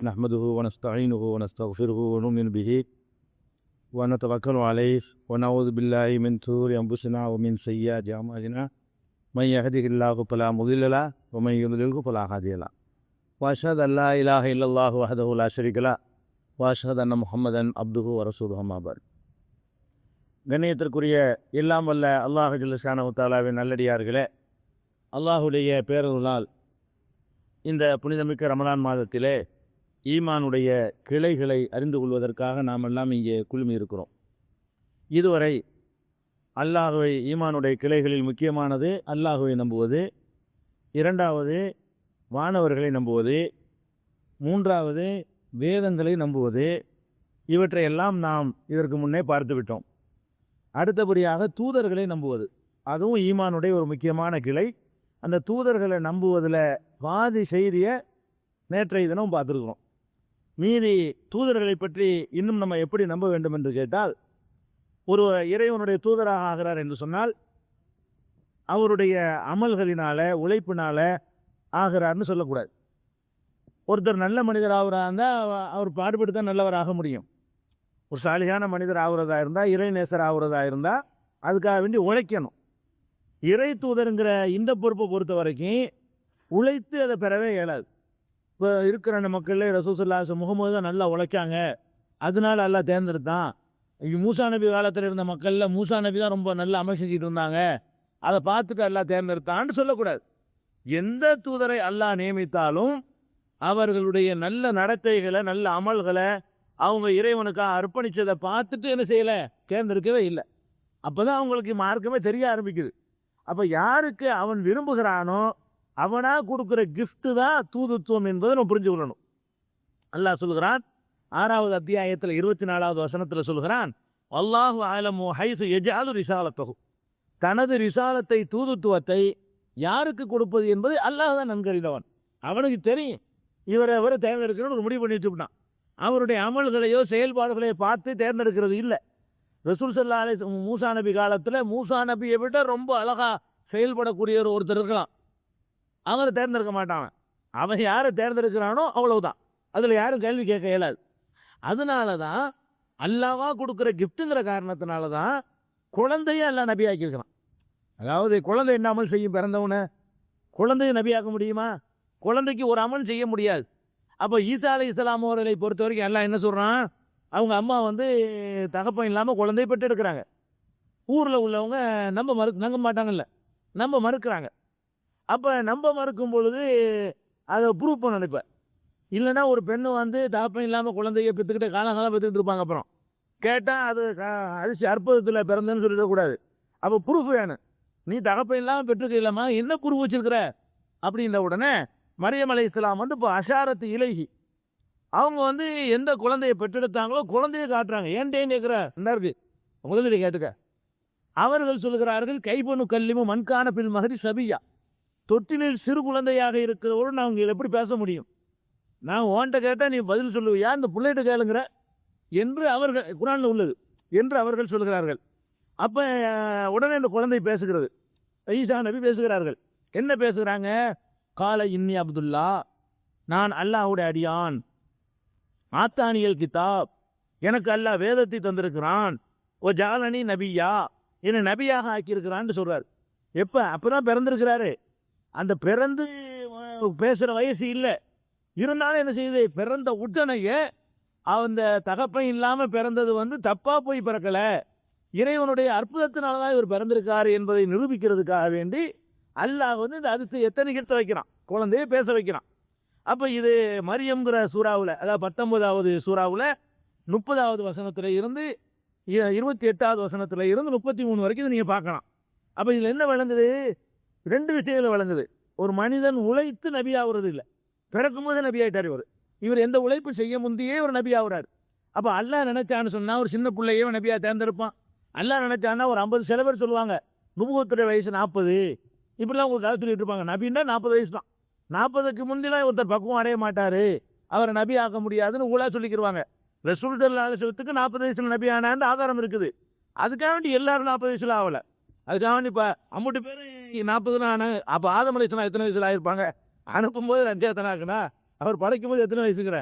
نحمده ونستعينه ونستغفره ونؤمن به ونتوكل عليه ونعوذ بالله من شرور أنفسنا ومن سيئات أعمالنا من يهده الله فلا مضل له ومن يضلل فلا هادي له وأشهد أن لا إله إلا الله وحده لا شريك له وأشهد أن محمدا عبده ورسوله أما بعد. கண்ணியத்திற்குரிய எல்லாம் வல்ல அல்லாஹ் ஜல்ல ஷானஹு தஆலாவின் நல்லடியார்களே, அல்லாஹுடைய பேரருளால் இந்த புனிதமிக்க ரமலான் மாதத்திலே ஈமானுடைய கிளைகளை அறிந்து கொள்வதற்காக நாம் எல்லாம் இங்கே குழுமி இருக்கிறோம். இதுவரை அல்லாஹுவை ஈமானுடைய கிளைகளில் முக்கியமானது அல்லாஹுவை நம்புவது, இரண்டாவது வானவர்களை நம்புவது, மூன்றாவது வேதங்களை நம்புவது, இவற்றையெல்லாம் நாம் இதற்கு முன்னே பார்த்து விட்டோம். அடுத்தபடியாக தூதர்களை நம்புவது, அதுவும் ஈமானுடைய ஒரு முக்கியமான கிளை. அந்த தூதர்களை நம்புவதில் பாதி செய்தியை நேற்றைய தினம் பார்த்துருக்குறோம். மீதி தூதர்களை பற்றி இன்னும் நம்ம எப்படி நம்ப வேண்டும் என்று கேட்டால், ஒரு இறைவனுடைய தூதராக ஆகிறார் என்று சொன்னால் அவருடைய அமல்களினால உழைப்பினால ஆகிறார்னு சொல்லக்கூடாது. ஒருத்தர் நல்ல மனிதர் ஆகிறதா இருந்தால் அவர் பாடுபட்டு தான் நல்லவராக முடியும். ஒரு சாலியான மனிதர் ஆகிறதா இருந்தால், இறை நேசர் ஆகிறதா இருந்தால் அதுக்காக வேண்டி உழைக்கணும். இறை தூதருங்கிற இந்த பொறுப்பை பொறுத்த வரைக்கும் உழைத்து அதை பெறவே இயலாது. இப்போ இருக்கிற அந்த மக்களே ரசூலுல்லாஹி முகமது தான் நல்லா உழைக்காங்க, அதனால எல்லாம் தேர்ந்தெடுத்தான். மூசா நபி காலத்தில் இருந்த மக்களில் மூசா நபி தான் ரொம்ப நல்லா அமல் செஞ்சுட்டு இருந்தாங்க, அதை பார்த்துட்டு எல்லாம் தேர்ந்தெடுத்தான்னு சொல்லக்கூடாது. எந்த தூதரை அல்லாஹ் நியமித்தாலும் அவர்களுடைய நல்ல நடத்தைகளை நல்ல அமல்களை அவங்க இறைவனுக்காக அர்ப்பணித்ததை பார்த்துட்டு என்ன செய்யலை, தேர்ந்தெடுக்கவே இல்லை. அப்போ தான் அவங்களுக்கு மார்க்கமே தெரிய ஆரம்பிக்குது. அப்போ யாருக்கு அவன் விரும்புகிறானோ அவனாக கொடுக்குற கிஃப்ட்டு தான் தூதுத்துவம் என்பதை நம்ம புரிஞ்சு கொள்ளணும். அல்லாஹ் சொல்கிறான் 6வது அத்தியாயத்தில் 24வது வசனத்தில் சொல்கிறான், அல்லாஹு அலமு ஹைசு யஜ்அலு ரிசாலத்தஹு, தனது ரிசாலத்தை தூதுத்துவத்தை யாருக்கு கொடுப்பது என்பது அல்லாஹ் தான் நன்கறிந்தவன். அவனுக்கு தெரியும் இவரை தேர்ந்தெடுக்கணும்னு ஒரு முடிவு பண்ணி வச்சுட்டான். அவருடைய அமல்களையோ செயல்பாடுகளையோ பார்த்து தேர்ந்தெடுக்கிறது இல்லை. ரசூல் ஸல்லல்லாஹு அலைஹி வஸல்லம் மூசா நபி காலத்தில் மூசா நபியை விட ரொம்ப அழகாக செயல்படக்கூடிய ஒருத்தர் இருக்கலாம், அவரை தேர்ந்தெடுக்க மாட்டான். அவன் யாரை தேர்ந்தெடுக்கிறானோ அவ்வளவுதான், அதில் யாரும் கேள்வி கேட்க இயலாது. அதனால தான் அல்லாஹ்வா கொடுக்குற கிஃப்ட்டுங்கிற காரணத்தினால தான் குழந்தைய எல்லாம் நபியாக்கியிருக்கிறான். அதாவது குழந்தை என்ன அமல் செய்யும்? பிறந்தவனை குழந்தைய நபியாக்க முடியுமா? குழந்தைக்கு ஒரு அமல் செய்ய முடியாது. அப்போ ஈசா அலைஹிஸ்ஸலாம் அவர்களை பொறுத்த வரைக்கும் எல்லாம் என்ன சொல்கிறான், அவங்க அம்மா தகப்பன் இல்லாமல் குழந்தைய பெற்றெடுக்கிறாங்க. ஊரில் உள்ளவங்க நம்ப மாட்டாங்கல்ல, நம்ப மறுக்கிறாங்க. அப்போ நம்ப மறுக்கும் பொழுது அதை ப்ரூவ் பண்ண நினைப்பேன். இல்லைனா ஒரு பெண்ணு தகப்பன் இல்லாமல் குழந்தைய பெற்றுக்கிட்ட காலங்காலம் பெற்றுக்கிட்டு இருப்பாங்க. அப்புறம் கேட்டால் அது அரிசி அற்புதத்தில் பிறந்தேன்னு சொல்லிடக்கூடாது. அப்போ ப்ரூஃப் வேணும். நீ தகப்பன் இல்லாமல் பெற்றுக்க இல்லாமா, என்ன ப்ரூஃப் வச்சிருக்கிற அப்படின்ற உடனே மரியம் அலைஹிஸ்ஸலாம் இப்போ அஷாரத்து இலகி அவங்க எந்த குழந்தையை பெற்றெடுத்தாங்களோ குழந்தைய காட்டுறாங்க. ஏன்டேன்னு கேட்குற இருக்கு, முதலீடு கேட்டுக்க. அவர்கள் சொல்கிறார்கள், கைபனு கல்லிமு மண்கான பில் மகரி சபியா, தொட்டிலில் சிறு குழந்தையாக இருக்கிறவரோடு நாங்கள் எப்படி பேச முடியும்? நான் ஓன்ட்ட கேட்டால் நீ பதில் சொல்லுவியா, இந்த பிள்ளைகிட்ட கேளுங்கிற என்று அவர்கள் குர்ஆனில் உள்ளது என்று அவர்கள் சொல்கிறார்கள். அப்போ உடனே இந்த குழந்தை பேசுகிறது, ஈசா நபி பேசுகிறார்கள். என்ன பேசுகிறாங்க? கால இன்னி அப்துல்லா, நான் அல்லாஹ்வுடைய அடியான், ஆத்தானியல் கிதாப், எனக்கு அல்லாஹ் வேதத்தை தந்திருக்கிறான், ஓ ஜாலனி நபியா, என்னை நபியாக ஆக்கியிருக்கிறான்னு சொல்கிறார். எப்போ? அப்போ தான் பிறந்திருக்கிறாரு. அந்த பிறந்து பேசுகிற வயசு இல்லை, இருந்தாலும் என்ன செய்யுது, பிறந்த உடனேயே அந்த தகப்பன் இல்லாமல் பிறந்தது தப்பாக போய் பிறக்கலை, இறைவனுடைய அற்புதத்தினால தான் இவர் பிறந்திருக்காரு என்பதை நிரூபிக்கிறதுக்காக வேண்டி அல்லாஹ் இந்த அடுத்து எத்தனை கிட்ட வைக்கிறான், குழந்தைய பேச வைக்கிறான். அப்போ இது மரியம்ங்கிற சூறாவில், அதாவது 19வது சூறாவில் 30வது வசனத்தில் இருந்து 28வது வசனத்தில் இருந்து 33 வரைக்கும் நீங்கள் பார்க்கலாம். அப்போ இதில் என்ன விளங்குது? 2 விஷயங்கள் விளங்குது. ஒரு மனிதன் உழைத்து நபி ஆகுறது இல்லை, பிறக்கும்போது நபி ஆகிட்டார். இவர் எந்த உழைப்பு செய்ய முந்தையே ஒரு நபி ஆகுறாரு. அப்போ அல்லாஹ் நினைச்சான்னு சொன்னால் ஒரு சின்ன பிள்ளையே நபியாக தேர்ந்தெடுப்பான். அல்லாஹ் நினைச்சான்னா ஒரு 50, சில பேர் சொல்லுவாங்க நுபுவத்துடைய வயசு 40, இப்படிலாம் உங்களுக்கு கதை சொல்லிட்டு இருப்பாங்க. நபின்னா 40 வயசு தான், 40க்கு முந்திலாம் ஒருத்தர் பக்குவம் அடைய மாட்டார், அவரை நபி ஆக்க முடியாதுன்னு ஊழா சொல்லிக்கிடுவாங்க. ரசூல் ஸல்லல்லாஹு அலைஹி வஸல்லத்துக்கு 40 வயசில் நபி ஆனான்னு ஆதாரம் இருக்குது. அதுக்காக வேண்டி எல்லாரும் 40 வயசில் ஆகலை. அதுக்காக வேண்டி இப்போ 50 பேர் 40 ஆனாங்க. அப்போ ஆதம் அலைஹிஸ்ஸலாம் எத்தனை வயசில் ஆகிருப்பாங்க? அனுப்பும்போது 5 எத்தனை ஆகுனா, அவர் படைக்கும் போது எத்தனை வயசுங்கிற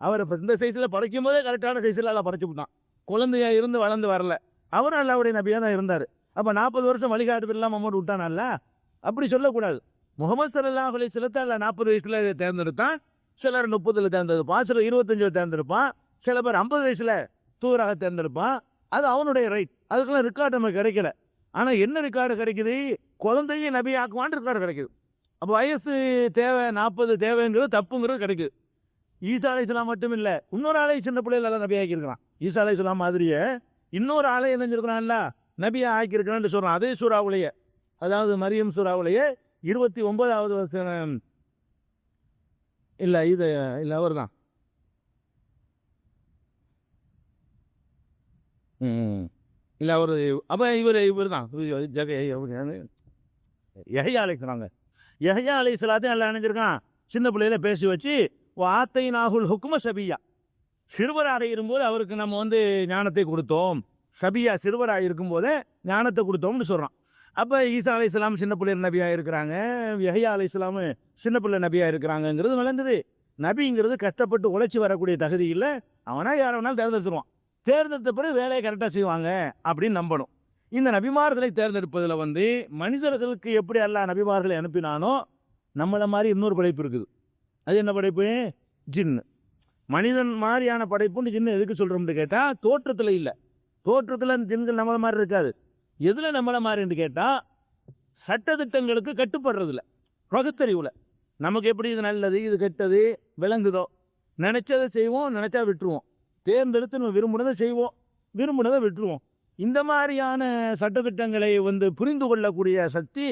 அவர் இப்போ இந்த சைஸில் படைக்கும் போதே கரெக்டான சைஸில் எல்லாம் படைச்சு விட்டான். குழந்தையா இருந்து வளர்ந்து வரல. அவரும் அல்லாஹ்வுடைய நபியாக தான் இருந்தார். அப்போ 40 வருஷம் வழிகாட்டு இல்லாமல் முகமது விட்டானல்ல, அப்படி சொல்லக்கூடாது. முகமது ஸல்லல்லாஹு அலைஹி வஸல்லத்தை அல்ல 40 வயசில் தேர்ந்தெடுத்தான். சிலர் 30ல் தேர்ந்தெடுப்பான், சிலர் 25ல் தேர்ந்தெடுப்பான், சில பேர் 50 வயசில் தூதராக தேர்ந்தெடுப்பான். அது அவனுடைய ரைட். அதுக்கெல்லாம் ரெக்கார்டு நமக்கு கிடைக்கல. ஆனால் என்ன ரெக்கார்டு கிடைக்குது? குழந்தையும் நபி ஆக்குவான்னு ரெக்கார்டு கிடைக்குது. அப்போ வயசு தேவை 40 தேவைங்கிறது தப்புங்கிறது கிடைக்குது. ஈசா அலைஹிஸ்ஸலாம் மட்டும் இல்லை, இன்னொரு ஆளை சின்ன பிள்ளைகளெல்லாம் நபி ஆக்கியிருக்கிறான். ஈசா அலைஹிஸ்ஸலாம் மாதிரியே இன்னொரு ஆளை என்ன செஞ்சிருக்கிறான்ல, நபியா ஆக்கியிருக்கிறான்னு சொல்கிறான். அதே சூறாவுலையே, அதாவது மரியம் சூறாவுலையே 29வது வசனம். இல்லை இது இல்லை அவர் தான் இல்லை அவர். அப்போ இவர் தான் யஹ்யா அலைஹிஸ்ஸலாங்க. யஹ்யா அலைஹிஸ்ஸலாத்தையும் எல்லாம் நினைஞ்சிருக்கான். சின்ன பிள்ளையில பேசி வச்சு ஆத்தை நாகுல் ஹுக்கும சபியா, சிறுவராக இருக்கும்போது அவருக்கு நம்ம ஞானத்தை கொடுத்தோம். சபியா சிறுவராக இருக்கும்போதே ஞானத்தை கொடுத்தோம்னு சொல்கிறான். அப்போ ஈசா அலைஹிஸ்ஸலாம் சின்ன பிள்ளை நபியாக இருக்கிறாங்க, யஹ்யா அலைஹிஸ்ஸலாம் சின்ன பிள்ளை நபியாக இருக்கிறாங்கங்கிறது விளங்குது. நபிங்கிறது கஷ்டப்பட்டு உழைச்சி வரக்கூடிய தகுதி இல்லை. அவனா யாரை வேணாலும் தேர்ந்தெடுத்துருவான். தேர்ந்தெடுத்த பிறகு வேலையை கரெக்டாக செய்வாங்க அப்படின்னு நம்பணும். இந்த நபிமார்களை தேர்ந்தெடுப்பதில் மனிதர்களுக்கு எப்படி அல்லாஹ் நபிமார்களை அனுப்பினானோ நம்மளை மாதிரி இன்னொரு படைப்பு இருக்குது. அது என்ன படைப்பு? ஜின்னு. மனிதன் மாதிரியான படைப்புன்னு ஜின்னு எதுக்கு சொல்கிறோம்னு கேட்டால், தோற்றத்தில் இல்லை. தோற்றத்தில் ஜின்கள் நம்மளை மாதிரி இருக்காது. எதில் நம்மளை மாதிரின்னு கேட்டால், சட்டத்திட்டங்களுக்கு கட்டுப்படுறதில்ல, பகுத்தறிவில். நமக்கு எப்படி இது நல்லது இது கெட்டது விளங்குதோ, நினச்சதை செய்வோம், நினச்சா விட்டுருவோம். தேர்ந்தெடுத்து நம்ம விரும்புனதை செய்வோம், விரும்புனதை விட்டுருவோம். இந்த மாதிரியான சட்டத்திட்டங்களை புரிந்து கொள்ளக்கூடிய சக்தி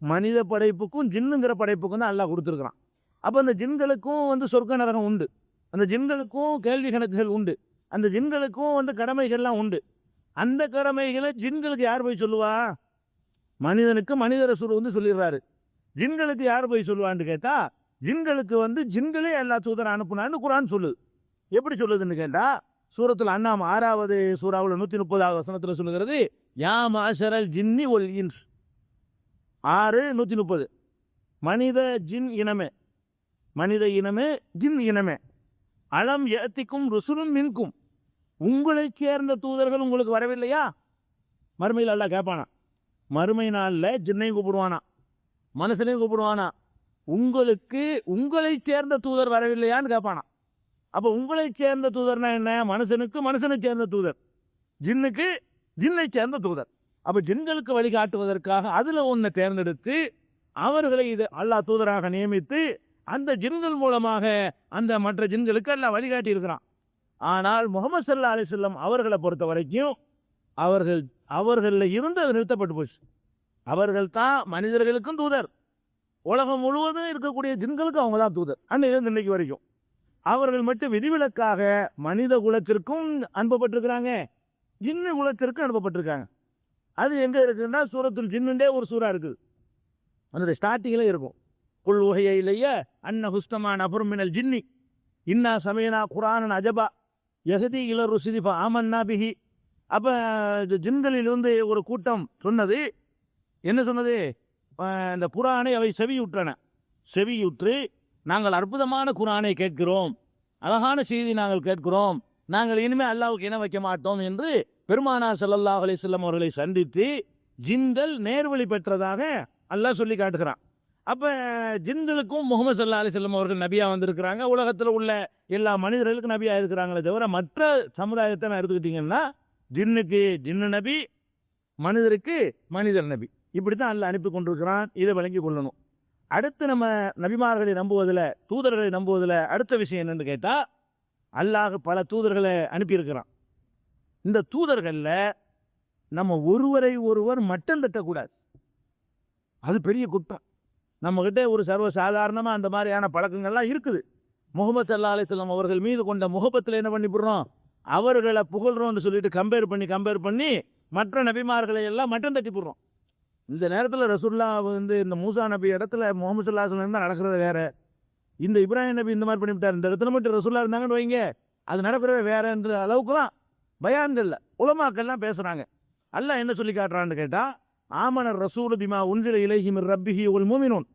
மனித படைப்புக்கும் ஜின்னுங்கிற படைப்புக்கும் தான் அல்லாஹ் கொடுத்துருக்குறான். அப்போ அந்த ஜின்களுக்கும் சொர்க்க நரகம் உண்டு, அந்த ஜின்களுக்கும் கேள்வி கணக்குகள் உண்டு, அந்த ஜின்களுக்கும் கடமைகள்லாம் உண்டு. அந்த கடமைகளை ஜின்களுக்கு யார் போய் சொல்லுவா? மனிதனுக்கு மனித ரசூல் சொல்லிடுறாரு. ஜின்களுக்கு யார் போய் சொல்லுவான்னு கேட்டால், ஜின்களுக்கு ஜின்களே எல்லா தூதரை அனுப்புனான்னு குர்ஆன் சொல்லுது. எப்படி சொல்லுதுன்னு கேட்டால், சூரத்துல் அன்ஆம் 6வது சூறாவில் 130வது வசனத்தில் சொல்லுகிறது, யா மாஷரல் ஜின்னி ஒல் இன்ஸ். 6:130. மனித ஜின் இனமே, மனித இனமே ஜின் இனமே, அலம் யஅதிக்கும் ருசுலும் மின்கும், உங்களை சேர்ந்த தூதர்கள் உங்களுக்கு வரவில்லையா? மறுமையில் அல்லாஹ் கேட்பானா. மறுமை நாளில் ஜின்னையும் கூப்பிடுவானா, மனுஷனையும் கூப்பிடுவானா. உங்களுக்கு உங்களை சேர்ந்த தூதர் வரவில்லையான்னு கேட்பானா. அப்போ உங்களை சேர்ந்த தூதர்னா என்ன? மனுஷனுக்கு மனுஷனை சேர்ந்த தூதர், ஜின்னுக்கு ஜின்னை சேர்ந்த தூதர். அப்போ ஜின்களுக்கு வழிகாட்டுவதற்காக அதில் ஒன்றை தேர்ந்தெடுத்து அவர்களை இது அல்லாஹ் தூதராக நியமித்து அந்த ஜின்கள் மூலமாக அந்த மற்ற ஜின்களுக்கு எல்லாம் வழிகாட்டி இருக்கிறான். ஆனால் முஹம்மது ஸல்லல்லாஹு அலைஹி வஸல்லம் அவர்களை பொறுத்த வரைக்கும் அவர்களில் இருந்து அது நிறுத்தப்பட்டு போச்சு. அவர்கள் தான் மனிதர்களுக்கும் தூதர், உலகம் முழுவதும் இருக்கக்கூடிய ஜின்களுக்கும் அவங்க தான் தூதர். அன்னைக்கு இன்னைக்கு வரைக்கும் அவர்கள் மட்டும் விதிவிலக்காக மனித குலத்திற்கும் அனுப்பப்பட்டிருக்கிறாங்க, ஜின்னு குலத்திற்கும் அனுப்பப்பட்டிருக்காங்க. அது எங்கே இருக்குன்னா, சூரத்துல் ஜின்னுண்டே ஒரு சூறா இருக்குது, அந்த ஸ்டார்டிங்கில் இருக்கும். குல் உஹிய இலைய அன்ன ஹுஸ்தமா நஃபரும் மினல் ஜின்னி இன்னா சமயனா குர்ஆனன் அஜபா யஹ்தி இலர் ருஷ்தி ஃபஆமன்னா பிஹி. அப்போ ஜின்களில் ஒரு கூட்டம் சொன்னது என்ன சொன்னது? இந்த குர்ஆனை அவை செவியுற்று நாங்கள் அற்புதமான குர்ஆனை கேட்கிறோம், அழகான செய்தி நாங்கள் கேட்கிறோம், நாங்கள் இனிமேல் அல்லாஹ்வுக்கு இணை வைக்க மாட்டோம் என்று பெருமானார் ஸல்லல்லாஹு அலைஹி வஸல்லம் அவர்களை சந்தித்து ஜின்கள் நேர்வழி பெற்றதாக அல்லாஹ் சொல்லி காட்டுகிறான். அப்போ ஜின்களுக்கும் முஹம்மது ஸல்லல்லாஹு அலைஹி வஸல்லம் அவர்கள் நபியாக வந்திருக்கிறாங்க. உலகத்தில் உள்ள எல்லா மனிதர்களுக்கும் நபியாக இருக்கிறாங்களே தவிர மற்ற சமுதாயத்தை நான் எடுத்துக்கிட்டிங்கன்னா ஜின்னுக்கு ஜின்னு நபி, மனிதருக்கு மனிதர் நபி, இப்படி தான் அல்லாஹ் அனுப்பி கொண்டிருக்கிறான். இதை விளங்கி கொள்ளணும். அடுத்து நம்ம நபிமார்களை நம்புவதில், தூதர்களை நம்புவதில் அடுத்த விஷயம் என்னென்னு கேட்டால், அல்லாஹ் பல தூதர்களை அனுப்பியிருக்கிறான். இந்த தூதர்களில் நம்ம ஒருவரை ஒருவர் மட்டம் தட்டக்கூடாது, அது பெரிய குற்றம். நம்மக்கிட்ட ஒரு சர்வ சாதாரணமாக அந்த மாதிரியான பழக்கங்கள்லாம் இருக்குது. முஹம்மது ஸல்லல்லாஹு அலைஹி வஸல்லம் அவர்கள் மீது கொண்ட முகப்பத்தில் என்ன பண்ணிவிடுறோம், அவர்களை புகழ்கிறோம்னு சொல்லிட்டு கம்பேர் பண்ணி மற்ற நபிமார்களை எல்லாம் மட்டம் தட்டி போடுறோம். இந்த நேரத்தில் ரசூல்லா இந்த மூசா நபி இடத்துல முஹம்மது ஸல்லல்லாஹு அலைஹி வஸல்லம் தான் நடக்கிறது வேற, இந்த இப்ராஹிம் நபி இந்த மாதிரி பண்ணிவிட்டார், இந்த இடத்துல மட்டும் ரசூல்லா இருந்தாங்கன்னு வைங்க, அது நடக்கிறவே வேறன்ற அளவுக்கு தான் பயான்களில் உலமாக்கள்லாம் பேசுகிறாங்க. அல்லாஹ் என்ன சொல்லி காட்டுறான்னு கேட்டால், ஆமனர் ரசூல் பிமா உன்சில இலைஹி மிர் ரப்பிஹி வல் மூமினூன்,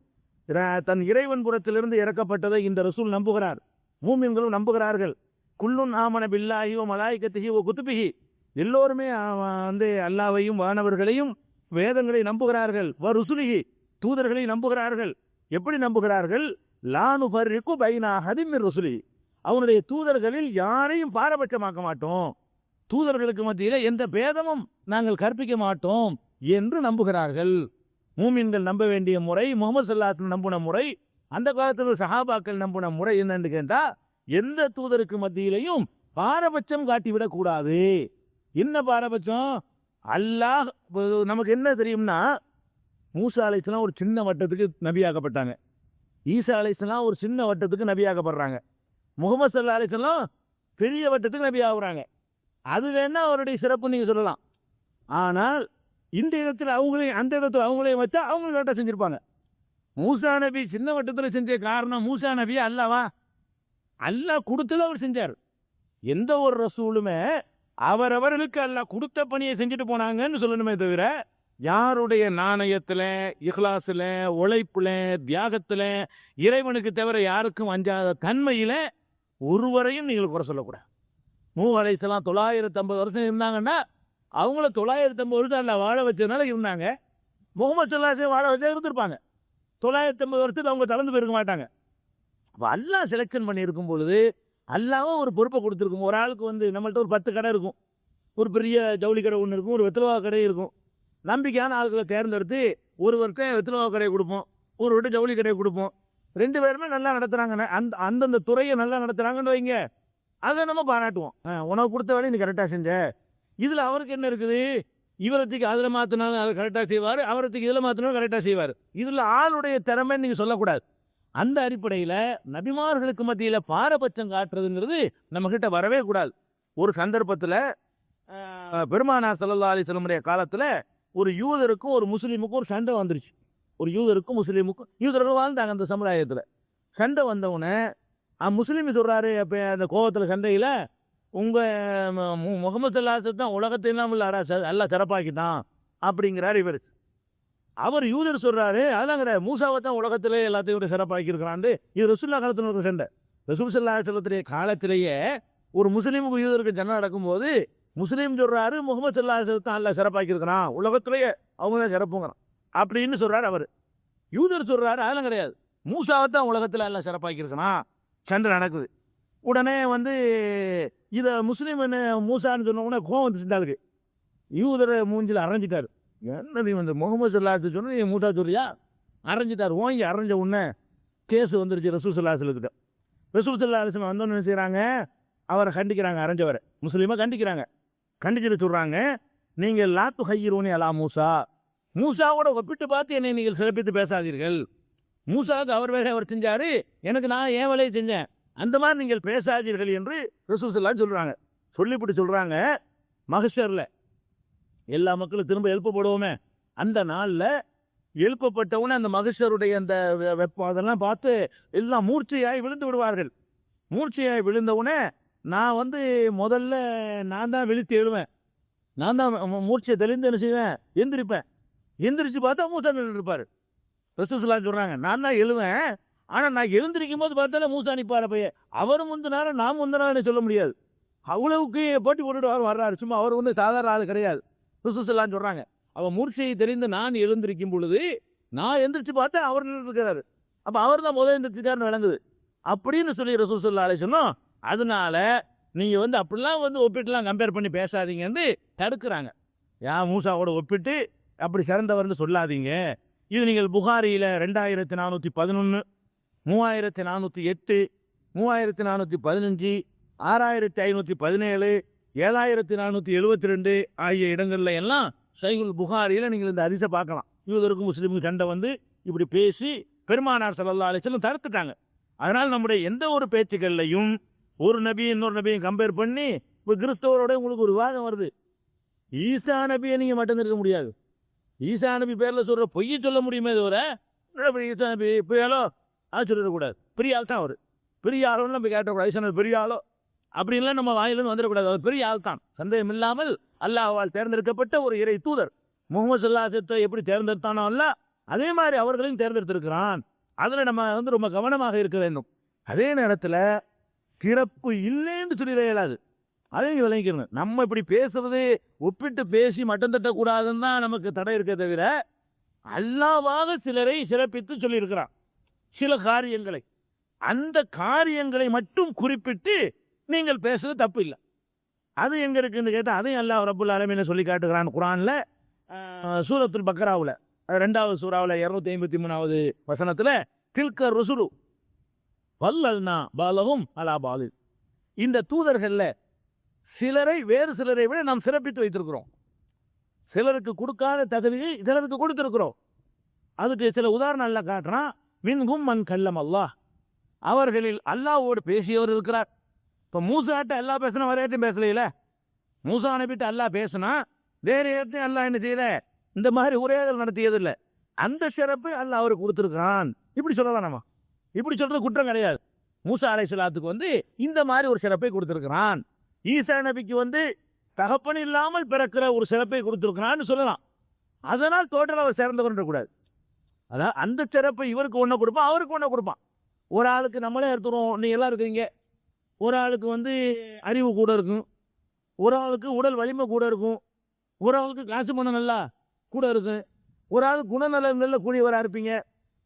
தன் இறைவன் புறத்திலிருந்து இறக்கப்பட்டதை இந்த ரசூல் நம்புகிறார், மூமின்களும் நம்புகிறார்கள். குல்லுன் ஆமன பில்லாஹி வ மலாயிகத்திஹி வ குதுபிஹி, எல்லோருமே வந்து அல்லாஹ்வையும் வானவர்களையும் வேதங்களை நம்புகிறார்கள். வ ருசுலிஹி, தூதர்களை நம்புகிறார்கள். எப்படி நம்புகிறார்கள்? லா நுஃபர்ரிகு பைன அஹதின் மின் ருசுலிஹி, அவனுடைய தூதர்களில் யாரையும் பாரபட்சமாக்க மாட்டோம், தூதர்களுக்கு மத்தியில எந்த பேதமும் நாங்கள் கற்பிக்க மாட்டோம் என்று நம்புகிறார்கள். மூமின்கள் நம்ப வேண்டிய முறை, முகமது ஸல்லல்லாஹு அலைஹி வஸல்லம் நம்பின முறை, அந்த காலத்தில் சஹாபாக்கள் நம்பின முறை என்னன்னு கேட்டா, எந்த தூதருக்கு மத்தியிலையும் பாரபட்சம் காட்டிவிடக் கூடாது. என்ன பாரபட்சம்? அல்லாஹ் நமக்கு என்ன தெரியும்னா, மூசா அலைஹிஸ்ஸலாம் ஒரு சின்ன வட்டத்துக்கு நபியாக்கப்பட்டாங்க. ஈசா அலைஹிஸ்ஸலாம் ஒரு சின்ன வட்டத்துக்கு நபியாக்கப்படுறாங்க. முகமது ஸல்லல்லாஹு அலைஹி வஸல்லம் பெரிய வட்டத்துக்கு நபி ஆகுறாங்க. அது வேணா அவருடைய சிறப்பு நீங்க சொல்லலாம். ஆனால் இந்த இடத்துல அவங்களையும் அந்த இடத்துல அவங்களையும் வச்சா அவங்க கரெக்டாக செஞ்சிருப்பாங்க. மூசா நபி சின்ன வட்டத்தில் செஞ்ச காரணம், மூசா நபி அல்லாவா? அல்லாஹ் கொடுத்தது அவர் செஞ்சார். எந்த ஒரு ரசூலுமே அவரவர்களுக்கு அல்லாஹ் கொடுத்த பணியை செஞ்சுட்டு போனாங்கன்னு சொல்லணுமே தவிர, யாருடைய நாணயத்தில், இஹ்லாஸில், உழைப்பில், தியாகத்தில், இறைவனுக்கு தவிர யாருக்கும் அஞ்சாத தன்மையில் ஒருவரையும் நீங்கள் குறை சொல்லக்கூடாது. நூஹ் அலைஹிஸ்ஸலாம் 950 வருஷம் இருந்தாங்கன்னா, அவங்கள 950 வருஷம் அல்ல வாழ வச்சதுனால இருந்தாங்க. முகமது ஸல்லல்லாஹு அலைஹி வஸல்லம் வாழ வச்சா இருந்திருப்பாங்க. 950 வருஷத்துக்கு அவங்க தளர்ந்து போயிருக்க மாட்டாங்க. அப்போ அல்லாஹ் செலெக்ஷன் பண்ணியிருக்கும் பொழுது, அல்லாவும் ஒரு பொறுப்பை கொடுத்துருக்கும். ஒரு ஆளுக்கு வந்து நம்மள்ட்ட ஒரு 10 கடை இருக்கும், ஒரு பெரிய ஜவுளி கடை ஒன்று இருக்கும், ஒரு வெத்தலவா கடை இருக்கும். நம்பிக்கையான ஆளுகளை தேர்ந்தெடுத்து ஒருவர்கிட்ட வெத்தலவா கடையை கொடுப்போம், ஒருவர்கிட்ட ஜவுளி கடையை கொடுப்போம். 2 பேருமே நல்லா நடத்துகிறாங்க, அந்தந்த துறையை நல்லா நடத்துகிறாங்கன்னு வைங்க, அதை நம்ம பாராட்டுவோம். உனக்கு கொடுத்த வேலையை நீ கரெக்டாக செஞ்ச. இதில் அவருக்கு என்ன இருக்குது? இவரத்துக்கு அதில் மாற்றினாலும் அதை கரெக்டாக செய்வார், அவரத்துக்கு இதில் மாற்றினாலும் கரெக்டாக செய்வார். இதில் ஆளுடைய திறமைன்னு நீங்கள் சொல்லக்கூடாது. அந்த அடிப்படையில் நபிமார்களுக்கு மத்தியில் பாரபட்சம் காட்டுறதுங்கிறது நம்மக்கிட்ட வரவே கூடாது. ஒரு சந்தர்ப்பத்தில் பெருமானார் ஸல்லல்லாஹு அலைஹி வஸல்லம் காலத்தில் ஒரு யூதருக்கும் ஒரு முஸ்லீமுக்கும் ஒரு சண்டை வந்துருச்சு. ஒரு யூதருக்கும் முஸ்லீமுக்கும், யூதர்கள் வாழ்ந்தாங்க அந்த சமுதாயத்தில். சண்டை வந்தவுடனே முஸ்லீம் சொல்கிறாரு, அப்போ அந்த கோபத்தில் சண்டையில், உங்கள் முகமது ஸல்லல்லாஹு அலைஹி வஸல்லம் தான் உலகத்தையெல்லாம் எல்லாம் சிறப்பாக்கிட்டான் அப்படிங்கிறார் இவர். அவர் யூதர் சொல்கிறாரு, அதெல்லாங்கிற மூசாவை தான் உலகத்திலே எல்லாத்தையும் சிறப்பாக்கியிருக்கிறான். இது ரசூலுல்லாஹ் காலத்தில் ஒரு சண்டை. ரசூல் ஸல்லல்லாஹு அலைஹி வஸல்லம் காலத்திலேயே ஒரு முஸ்லீமுக்கு யூதருக்கு சண்டை நடக்கும்போது முஸ்லீம் சொல்கிறாரு, முகமது ஸல்லல்லாஹு அலைஹி வஸல்லம் தான் எல்லாம் சிறப்பாக்கியிருக்கிறான், உலகத்திலேயே அவங்க தான் சிறப்புங்கிறான் அப்படின்னு சொல்கிறார் அவர். யூதர் சொல்கிறாரு, அதெல்லாம் கிடையாது, மூசாவை தான் உலகத்தில் எல்லாம் சிறப்பாக்கியிருக்கிறான். சண்டை நடக்குது. உடனே வந்து இதை முஸ்லீம் என்ன மூசான்னு சொன்ன உடனே கோவம் வந்துச்சுட்டாருக்கு. யூதரை மூஞ்சில் அரைஞ்சிட்டார். என்னது வந்து முகமது ஸல்லல்லாஹு அலைஹி வஸல்லம் நீ மூட்டா சொல்றியா? அரைஞ்சிட்டார். ஓங்கி அரைஞ்ச உடனே கேஸ் வந்துருச்சு ரசூல் ஸல்லல்லாஹு அலைஹி வஸல்லம். ரசூல் ஸல்லல்லாஹு அலைஹி வஸல்லம் வந்தோன்னு என்ன செய்கிறாங்க? அவரை கண்டிக்கிறாங்க, அரைஞ்சவரை முஸ்லீமாக கண்டிக்கிறாங்க. கண்டிச்சுட்டு சொல்கிறாங்க, நீங்கள் லா துஹய்யிரூனி அலா மூசா, மூசாவோட ஒப்பிட்டு பார்த்து என்னை நீங்கள் சிறப்பித்து பேசாதீர்கள். மூசாவுக்கு அவர் வேலை அவர் செஞ்சார், எனக்கு நான் ஏன் வேலையை செஞ்சேன், அந்த மாதிரி நீங்கள் பேசாதீர்கள் என்று ரசூல் ஸல்லல்லாஹு அலைஹி சொல்கிறாங்க. சொல்லிவிட்டு சொல்கிறாங்க, மஹ்ஷரில் எல்லா மக்களும் திரும்ப எழுப்பப்படுவோமே, அந்த நாளில் எழுப்பப்பட்டவுடனே அந்த மஹ்ஷருடைய அந்த வெப்பம் அதெல்லாம் பார்த்து எல்லாம் மூர்ச்சையாகி விழுந்து விடுவார்கள். மூர்ச்சையாகி விழுந்தவுடனே நான் வந்து முதல்ல நான் தான் விழித்து எழுவேன், நான் தான் மூர்ச்சை தெளிந்து என்ன செய்வேன், எந்திரிப்பேன். எந்திரிச்சு பார்த்தா மூசா நின்று இருப்பார். ரசூல் ஸல்லல்லாஹு அலைஹி சொல்கிறாங்க, நான் தான் எழுவேன், ஆனால் நான் எழுந்திரிக்கும் போது பார்த்தாலே மூசா நிற்பார். அப்போ அவர் முந்தினார நான் முந்தினான்னு சொல்ல முடியாது, அவ்வளவுக்கு போட்டி போட்டுட்டு அவர் வர்றாரு. சும்மா அவர் வந்து சாதாரண ஆள் கிடையாது. ரசூல் ஸல்லல்லாஹு அலைஹி சொல்கிறாங்க, அவன் மூர்ச்சையை தெரிந்து நான் எழுந்திருக்கும் பொழுது நான் எந்திரிச்சு பார்த்தா அவர் நின்று இருக்கிறாரு. அப்போ அவர் தான் முதல் எந்திரிச்சிட்டாருன்னு விளங்குது அப்படின்னு சொல்லி ரசூல் ஸல்லல்லாஹு அலைஹி சொன்னோம். அதனால நீங்கள் வந்து அப்படிலாம் வந்து ஒப்பிட்டுலாம் கம்பேர் பண்ணி பேசாதீங்கன்னு தடுக்கிறாங்க. மூசாவோட ஒப்பிட்டு அப்படி சிறந்தவர்னு சொல்லாதீங்க. இது நீங்கள் புகாரியில் 2411, 3408, 3415, 6517, 7472 ஆகிய இடங்கள்ல எல்லாம் சஹீஹுல் புகாரியில் நீங்கள் இந்த ஹதீஸை பார்க்கலாம். யூதருக்கும் முஸ்லீமுக்கும் சண்டை வந்து இப்படி பேசி பெருமானார் ஸல்லல்லாஹு அலைஹி வஸல்லம் தடுத்துட்டாங்க. அதனால் நம்முடைய எந்த ஒரு பேச்சுக்கள்லையும் ஒரு நபி இன்னொரு நபியும் கம்பேர் பண்ணி, இப்போ கிறிஸ்தவரோட உங்களுக்கு ஒரு விவாதம் வருது, ஈசா நபியை நீங்கள் மட்டும் இருக்க முடியாது, ஈசா நபி பேரில் சொல்கிற பொய்யை சொல்ல முடியுமே தவிர ஈசா நபி பொய்யாலோ அது சொல்லிடக்கூடாது. பெரிய ஆள் தான் அவர், பெரிய ஆளோன்னு நம்ம கேட்டக்கூடாது. ஈசா நபி பெரிய ஆளோ அப்படின்லாம் நம்ம வாயிலிருந்து வந்துடக்கூடாது. அவர் பெரிய ஆள் தான், சந்தேகம் இல்லாமல் அல்லாஹ்வால் தேர்ந்தெடுக்கப்பட்ட ஒரு இறை தூதர். முகமது ஸல்லல்லாஹு அலைஹி வஸல்லம் எப்படி தேர்ந்தெடுத்தானோ அல்லாஹ், அதே மாதிரி அவர்களையும் தேர்ந்தெடுத்திருக்கிறான். அதில் நம்ம வந்து ரொம்ப கவனமாக இருக்க வேண்டும். அதே நேரத்தில் சிறப்பு இல்லைன்னு சொல்லிட இயலாது. அதையும் விளங்கிக்கணும். நம்ம இப்படி பேசுறது ஒப்பிட்டு பேசி மட்டம் தட்டக்கூடாதுன்னு தான் நமக்கு தடை இருக்க தவிர, அல்லாஹ்வாக சிலரை சிறப்பித்து சொல்லியிருக்கிறான் சில காரியங்களை. அந்த காரியங்களை மட்டும் குறிப்பிட்டு நீங்கள் பேசுறது தப்பு இல்லை. அது எங்க இருக்குன்னு கேட்டால் அதையும் அல்லாஹ் ரப்புல் ஆலமீன் சொல்லி காட்டுகிறான் குர்ஆன்ல. சூரத்துல் பக்ராவில் 2வது சூறாவில் 253வது வசனத்தில், தில்க ருசுலு வல்லல்னா பாலகும் அலா பாலில், இந்த தூதர்களில் சிலரை வேறு சிலரை விட நாம் சிறப்பித்து வைத்திருக்கிறோம். சிலருக்கு கொடுக்காத தகுதியை சிலருக்கு கொடுத்திருக்கிறோம். அதுக்கு சில உதாரணம் எல்லாம் காட்டுறான். மின்ஹும் மன் கல்லம் அல்லாஹ், அவர்களில் அல்லாஹ்வோடு பேசியவர் இருக்கிறார். இப்போ மூசாட்ட அல்லாஹ் பேசினா வேற ஏற்றையும் பேசலையில. மூசா அனுப்பிட்டு அல்லாஹ் பேசினா வேற ஏற்றையும் அல்லாஹ் என்ன செய்யல, இந்த மாதிரி உரையாடல் நடத்தியதில்லை. அந்த சிறப்பு அல்லாஹ் அவருக்கு கொடுத்துருக்கான். இப்படி சொல்லலாம். நம்ம இப்படி சொல்றது குற்றம் கிடையாது. மூசா அலைஹிஸ்ஸலாத்துக்கு இந்த மாதிரி ஒரு சிறப்பை கொடுத்துருக்கிறான். ஈசா நபிக்கு தகப்பன் இல்லாமல் பிறக்கிற ஒரு சிறப்பை கொடுத்துருக்கிறான்னு சொல்லலாம். அதனால் டோட்டல் அவர் சிறந்தவர்ன்ற கூடாது. அதான் அந்த சிறப்பை இவருக்கு ஒன்றை கொடுப்பான், அவருக்கு ஒன்றை கொடுப்பான். ஒரு ஆளுக்கு நம்மளே எடுத்துருவோம், நீ எல்லாம் இருக்கிறீங்க. ஒரு ஆளுக்கு அறிவு கூட இருக்கும், ஒரு ஆளுக்கு உடல் வலிமை கூட இருக்கும், ஒரு ஆளுக்கு காசு பணம் நல்லா கூட இருக்கும், ஒரு ஆள் குணநலங்களில் கூடியவராக இருப்பீங்க.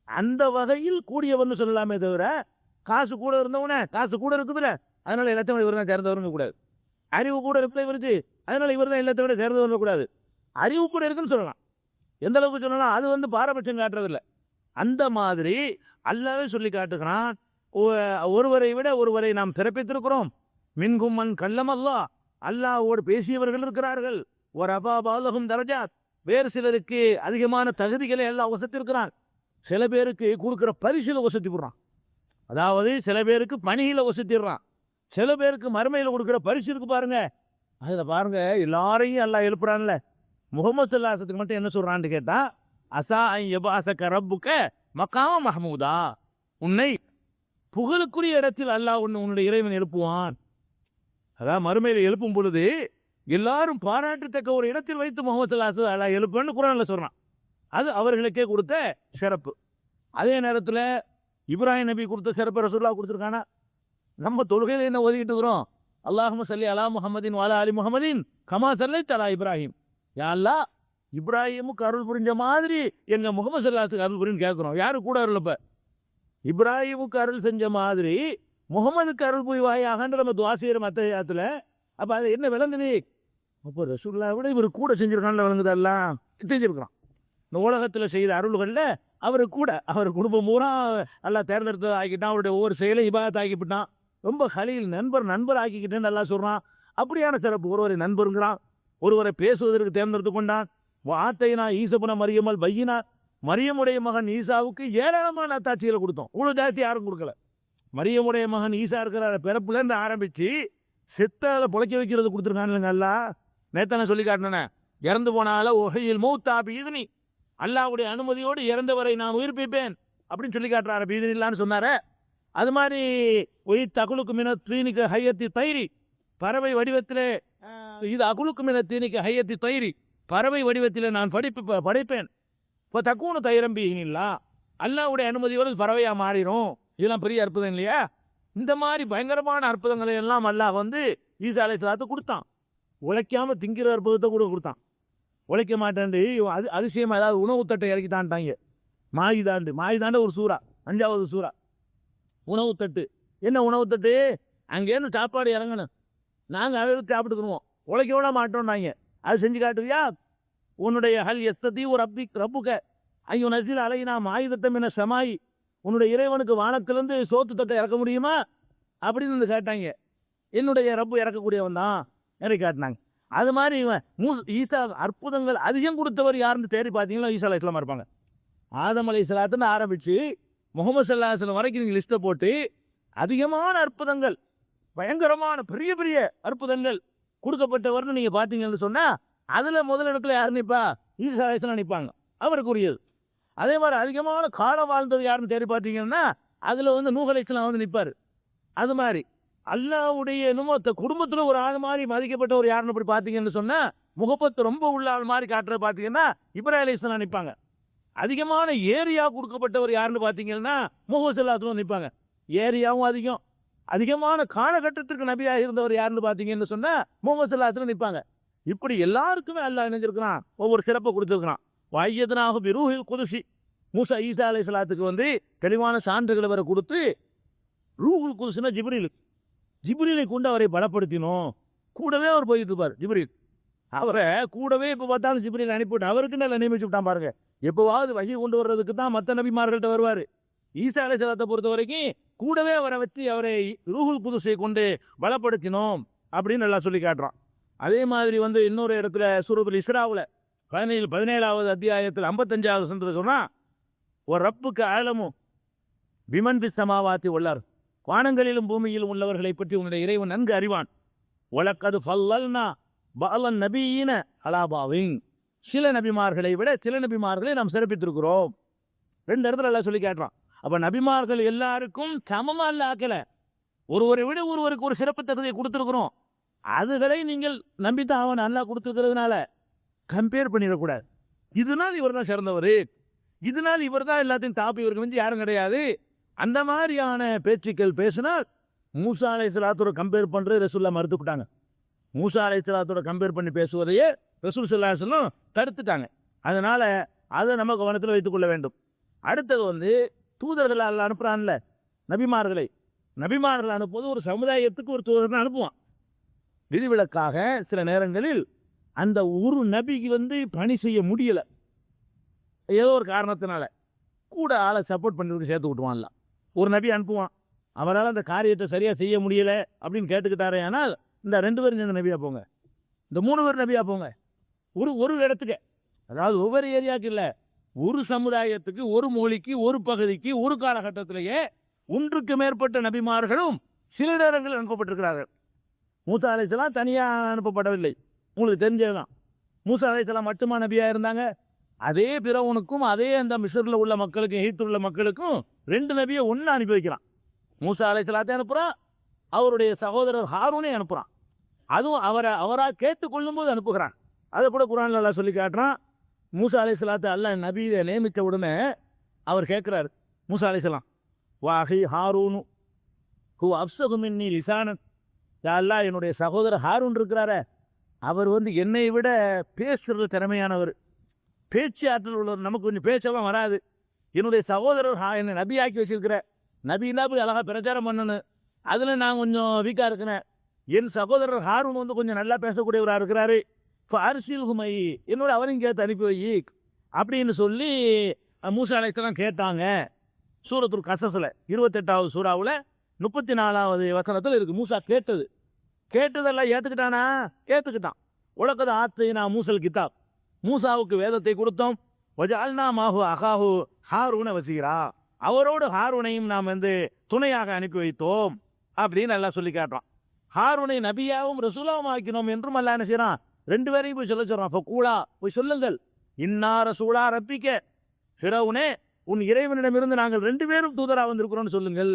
அந்த வகையில் கூடியவர்னு சொல்லலாமே தவிர, காசு கூட இருந்தவனே காசு கூட இருக்குதுல்ல அதனால எல்லாத்தையும் இவர் தான் சேர்ந்தவருங்க கூடாது. அறிவு கூட இருக்க இவருக்கு அதனால இவர் தான் எல்லாத்தையும் விட சேர்ந்தவருங்க கூடாது. அறிவு கூட இருக்குன்னு சொல்லலாம். எந்த அளவுக்கு சொல்லலாம், அது பாரபட்சம் காட்டுறதில்லை. அந்த மாதிரி அல்லாஹ்வே சொல்லி காட்டுகிறான், ஒருவரை விட ஒருவரை நாம் பிறப்பித்திருக்கிறோம். மின்ஹும் மன் கல்லம் அல்லாஹ், அல்லாஹ்வோடு பேசியவர்கள் இருக்கிறார்கள். ஒரு அபாபாலகும் தரஜாத், வேறு சிலருக்கு அதிகமான தகுதிகளை எல்லாம் வசத்திருக்கிறான். சில பேருக்கு கொடுக்குற பரிசில வசதி போடுறான். அதாவது சில பேருக்கு பணியில வசத்திடுறான். சில பேருக்கு மறுமையில் கொடுக்குற பரிசு இருக்கு பாருங்க. அதில் பாருங்க எல்லாரையும் எல்லாம் எழுப்புறான்ல. முகமது ஸல்லல்லாஹு மட்டும் என்ன சொல்றான்னு கேட்டா, அசா யபாஸக ரப்புக மகாம மஹமூதா, உன்னை புகழுக்குரிய இடத்தில் அல்லாஹ் உன்னுடைய இறைவன் எழுப்புவான். அதான் மறுமையில் எழுப்பும் பொழுது எல்லாரும் பாராட்டத்தக்க ஒரு இடத்தில் வைத்து முகமது ஸல்லல்லாஹு அல்லாஹ் எழுப்புன்னு குர்ஆன்ல சொல்றான். அது அவர்களுக்கே கொடுத்த சிறப்பு. அதே நேரத்தில் இப்ராஹிம் நபி கொடுத்த சிறப்பு ரசூலுல்லாஹ் கொடுத்துருக்கானா? நம்ம தொழுகையில் என்ன ஓதிக்கிட்டு இருக்கிறோம்? அல்லாஹும்ம ஸல்லி அலா முஹம்மதின் வஅலா ஆலி முஹம்மதின் கமா ஸல்லைத அலா இப்ராஹிம். யா அல்லாஹ், இப்ராஹிமுக்கு அருள் புரிஞ்ச மாதிரி எங்க முகமது ஸல்லல்லாஹு அருள் புரின்னு கேட்குறோம். யாரு கூட அருள்? இப்போ இப்ராஹிமுக்கு அருள் செஞ்ச மாதிரி முகமதுக்கு அருள் புரிவாயாகன்ற நம்ம துஆ செய்கிற மத்தயாத்தில். அப்போ அது என்ன விளங்குது? அப்போ ரசூலுல்லாஹ் விட இவர் கூட செஞ்சிருக்கான்ல விளங்குதெல்லாம் செஞ்சிருக்கிறான். இந்த உலகத்தில் செய்த அருள்களில் அவர் கூட அவர் குடும்பம் பூரா எல்லாம் தேர்ந்தெடுத்து ஆக்கிட்டான். அவருடைய ஒவ்வொரு செயலையும் இபாதத் ஆக்கிவிட்டான். ரொம்ப ஹலீல் நண்பர் ஆக்கிக்கிட்டேன்னு நல்லா சொல்கிறான். அப்படியான சிறப்பு. ஒருவரை நண்பருங்கிறான், ஒருவரை பேசுவதற்கு தேர்ந்தெடுத்து கொண்டான். வார்த்தைனா ஈசபுன மரியமல் பையினா, மரியமுடைய மகன் ஈசாவுக்கு ஏராளமான அத்தாட்சிகளை கொடுத்தோம். இவ்வளோ ஜாஸ்தி யாரும் கொடுக்கல. மரியமுடைய மகன் ஈசா இருக்கிற பிறப்புலேருந்து ஆரம்பித்து செத்தால பொழைக்க வைக்கிறது கொடுத்துருக்கானுங்க. அல்லா நேத்தான சொல்லி காட்டினேன், இறந்து போனால ஒஹையில் மௌத்தா பீதனி, அல்லாஹ்வுடைய அனுமதியோடு இறந்தவரை நான் உயிர்ப்பிப்பேன் அப்படின்னு சொல்லி காட்டுறாரு. பீதனில்லான்னு சொன்னார. அது மாதிரி ஒய் தகுலுக்கு மின தீனிக்கு ஹையத்தி தைரி, பறவை வடிவத்திலே இது அகுலுக்கு மின தீனிக்கு ஹையத்தி தைரி, பறவை வடிவத்தில் நான் படைப்பேன். இப்போ தக்கூனு தைரம்பிங்களா, அல்லாஹ்வுடைய அனுமதியோடு பறவையாக மாறிடும். இதெல்லாம் பெரிய அற்புதம் இல்லையா? இந்த மாதிரி பயங்கரமான அற்புதங்களை எல்லாம் அல்லாஹ் ஈசா அலைஹிஸ்ஸலாத்துக்கு கொடுத்தான். உழைக்காமல் திங்கிற அற்புதத்தை கூட கொடுத்தான். உழைக்க மாட்டேன்ட்டு அது அதிசயமாக ஏதாவது உணவு தட்டை இறக்கித்தான்ட்டாங்க. மாயிதாண்டு ஒரு சூறா, 5வது சூறா. உணவு தட்டு என்ன உணவு தட்டு? அங்கேருந்து சாப்பாடு இறங்கணும், நாங்கள் அதை சாப்பிட்டுக்குருவோம், உழைக்க விட மாட்டோம்னாங்க. அது செஞ்சு காட்டுவியா? உன்னுடைய ஹல் எஸ்ததி ஒரு ரப்புக்க ஐயோ நசில் அலையினா மாயுதத்தம் என்ன சமாயி, உன்னுடைய இறைவனுக்கு வானத்திலேருந்து சோத்து தட்டை இறக்க முடியுமா அப்படின்னு கேட்டாங்க. என்னுடைய ரப்பு இறக்கக்கூடியவன் தான் இறக்கி காட்டினாங்க. அது மாதிரி ஈசா அற்புதங்கள் அதிகம் கொடுத்தவர் யாருன்னு தேடி பார்த்தீங்கன்னா ஈசா அலைஹிஸ்ஸலாம் இருப்பாங்க. ஆதம் அலைஹிஸ்ஸலாத்துன்னு ஆரம்பித்து முகமது ஸல்லல்லாஹு அலைஹி வஸல்லம் வரைக்கும் நீங்கள் லிஸ்ட்டை போட்டு அதிகமான அற்புதங்கள், பயங்கரமான பெரிய பெரிய அற்புதங்கள் கொடுக்கப்பட்டவர்னு நீங்கள் பார்த்தீங்கன்னு சொன்னால் அதில் முதலிடத்தில் யார் நிற்பா? ஈசா அலைஹிஸ்ஸலாம் நிற்பாங்க, அவருக்குரியது. அதே மாதிரி அதிகமான காலம் வாழ்ந்தது யாருன்னு தேடி பார்த்தீங்கன்னா அதில் நூஹ் அலைஹிஸ்ஸலாம் நிற்பார். அது மாதிரி அல்லாஹ்வுடைய குடும்பத்தில் ஒரு ஆள் மாதிரி மதிக்கப்பட்ட ஒரு யாருன்னு அப்படி பார்த்தீங்கன்னு சொன்னால் முகப்பத்து ரொம்ப உள்ள ஆள் மாதிரி காட்டுற பார்த்தீங்கன்னா இப்ராஹிம் அலைஹிஸ்ஸலாம் நிற்பாங்க. அதிகமான ஏரியா கொடுக்கப்பட்டவர் யாருன்னு பார்த்தீங்கன்னா முஹம்மது ஸல்லல்லாஹு அலைஹி வஸல்லம் நிற்பாங்க. ஏரியாவும் அதிகம், அதிகமான காலகட்டத்திற்கு நபியாக இருந்தவர் யாருன்னு பார்த்தீங்கன்னு சொன்னால் முகமது ஸல்லல்லாஹு நிற்பாங்க. இப்படி எல்லாருக்குமே அல்லாஹ் நினைஞ்சிருக்கிறான், ஒவ்வொரு சிறப்பை கொடுத்துருக்கிறான். வாய்யதனாக ரூஹில் குதுசி, மூசா ஈசா அலைஹிஸ்ஸலாத்துக்கு தெளிவான சான்றுகளை வர கொடுத்து, ரூஹுல் குதுசுனா ஜிப்ரீலை கொண்டு அவரை பலப்படுத்தினோம். கூடவே அவர் போயிட்டு இருப்பார் ஜிப்ரீல். அவரை கூடவே இப்போ பார்த்தாலும் ஜிப்ரீல் அனுப்பிவிட்டு அவருக்கு நல்லா நியமிச்சு விட்டான் பாருங்க. எப்போவாவது வகி கொண்டு வர்றதுக்கு தான் மற்ற நபிமார்கள்ட்ட வருவார். ஈசா அலைஹிஸ்ஸலாத்தை பொறுத்த வரைக்கும் கூடவே அவரை வச்சு அவரை ரூஹுல் குதுஸை கொண்டு பலப்படுத்தினோம் அப்படின்னு நல்லா சொல்லி காட்டுறான். அதே மாதிரி இன்னொரு இடத்துல சூரத்துல் இஸ்ராவில் 17வது அத்தியாயத்தில் 55வது வசனத்தில் சொன்னால், ஒரு ரப்புக்கு ஆலமும் விமன் பிஸ்ஸமாவாத்தி உள்ளார், வானங்களிலும் பூமியிலும் உள்ளவர்களை பற்றி உன்னுடைய இறைவன் நன்கு அறிவான். ஒலக்கது ஃபல்லல்னா பஅலன் நபியின அலா பாவின், சில நபிமார்களை விட சில நபிமார்களை நாம் சிறப்பித்திருக்கிறோம். 2 இடத்துல எல்லாம் சொல்லி காட்டுறான். அப்போ நபிமார்கள் எல்லாருக்கும் சமமாக இல்லை ஆக்கலை, ஒருவரை விட ஒருவருக்கு ஒரு சிறப்பு தகுதியை கொடுத்துருக்குறோம். அதுகளை நீங்கள் நம்பித்தான் அவன் நல்லா கொடுத்துருக்கிறதுனால கம்பேர் பண்ணிடக்கூடாது. இதனால் இவர் தான் சிறந்தவர், இதனால் இவர் தான் எல்லாத்தையும் தாப்பி, இவருக்கு யாரும் கிடையாது. அந்த மாதிரியான பேச்சுக்கள் பேசினால் மூசா அலைஹிஸ்ஸலாத்தோட கம்பேர் பண்ணுறது ரசூலுல்லாஹ் மறுத்துக்கிட்டாங்க. மூசா அலைஹிஸ்ஸலாத்தோட கம்பேர் பண்ணி பேசுவதையே ரசூல் ஸல்லல்லாஹு அலைஹி வஸல்லம் தடுத்துட்டாங்க. அதனால் அதை நம்ம கவனத்தில் வைத்துக்கொள்ள வேண்டும். அடுத்தது தூதர்களை அல்லாஹ் அனுப்புகிறான்ல, நபிமார்களை அனுப்புவது ஒரு சமுதாயத்துக்கு ஒரு தூதர்களை அனுப்புவான். விதிவிலக்காக சில நேரங்களில் அந்த ஒரு நபிக்கு பணி செய்ய முடியலை, ஏதோ ஒரு காரணத்தினால கூட ஆளை சப்போர்ட் பண்ணி சேர்த்து விட்டுவான்ல. ஒரு நபி அனுப்புவான், அவரால் அந்த காரியத்தை சரியாக செய்ய முடியலை அப்படின்னு கேட்டுக்கிட்டாரே, ஆனால் இந்த 2 பேரும் சேர்ந்த நபியாக போங்க, இந்த 3 பேர் நபியாக போங்க. ஒரு இடத்துக்கு, அதாவது ஒவ்வொரு ஏரியாவுக்கு இல்லை, ஒரு சமுதாயத்துக்கு, ஒரு மொழிக்கு, ஒரு பகுதிக்கு, ஒரு காலகட்டத்திலேயே 1க்கு மேற்பட்ட நபிமார்களும் சில நேரங்களில் அனுப்பப்பட்டிருக்கிறார்கள். மூசா அலைஹிஸ்ஸலாம் தனியாக அனுப்பப்படவில்லை, உங்களுக்கு தெரிஞ்சதுதான். மூசா அலைஹிஸ்ஸலாம் மட்டுமா நபியாக இருந்தாங்க? அதே பிறவனுக்கும் அதே அந்த மிஸ்ரில் உள்ள மக்களுக்கும் எகிப்தில் உள்ள மக்களுக்கும் 2 நபியை ஒன்று அனுப்பி வைக்கிறான். மூசா அலைஹிஸ்ஸலாத்தை அனுப்புகிறான், அவருடைய சகோதரர் ஹாரூனை அனுப்புகிறான். அதுவும் அவராக கேட்டுக்கொள்ளும்போது அனுப்புகிறான். அதை கூட குர்ஆன்ல அல்லாஹ் சொல்லி காட்டுறான். மூசா அலைஹிஸ்ஸலாத்தை அல்லாஹ் நபியை நியமித்த உடனே அவர் கேட்குறாரு, மூசா அலைஹிஸ்ஸலாம், வாஹி ஹாரூனு ஹூ அஃப்ஸஹு மின்னி லிசானன், அல்லாஹ் என்னுடைய சகோதரர் ஹாரூன் இருக்கிறாரே, அவர் என்னை விட பேசுறது திறமையானவர், பேச்சு ஆற்றல் உள்ளவர். நமக்கு கொஞ்சம் பேச்செல்லாம் வராது. என்னுடைய சகோதரர் என்னை நபியாக்கி வச்சிருக்கிற, நபின்னா போய் அழகாக பிரச்சாரம் பண்ணணும், அதில் நான் கொஞ்சம் வீக்காக இருக்கிறேன். என் சகோதரர் ஹாரூன் கொஞ்சம் நல்லா பேசக்கூடியவராக இருக்கிறாரு, ஃபாரிசில் ஹுமை, என்னோட அவரையும் கேட்டு அனுப்பி வை அப்படின்னு சொல்லி மூசா அலைஹிஸ்ஸலாம் கேட்டாங்க. சூரத்துல் கஸஸில் 28வது சூறாவில் 34வது வசனத்தில் இருக்குது. மூசா கேட்டதெல்லாம் ஏற்றுக்கிட்டான். உலகத ஆத்து நான் மூசல் கிதாப், மூசாவுக்கு வேதத்தை கொடுத்தோம். வஜஅல்னா மாஹு அகாஹு ஹாரூன வசீரா, அவரோடு ஹாரூனையும் நாம் துணையாக அனுப்பி வைத்தோம் அப்படின்னு எல்லாம் சொல்லி காட்டுறான். ஹாரூனை நபியாவும் ரசூலாவும் ஆக்கினோம் என்றும் அல்லாஹ் என்ன செய்யறான், 2 பேரையும் போய் சொல்ல சொல்றான். ஃபகூலா, போய் சொல்லுங்கள், இன்னா ரசூலா ரப்பிக்க, ஃபிரௌனே உன் இறைவனிடமிருந்து நாங்கள் 2 பேரும் தூதராக வந்திருக்கிறோம்னு சொல்லுங்கள்.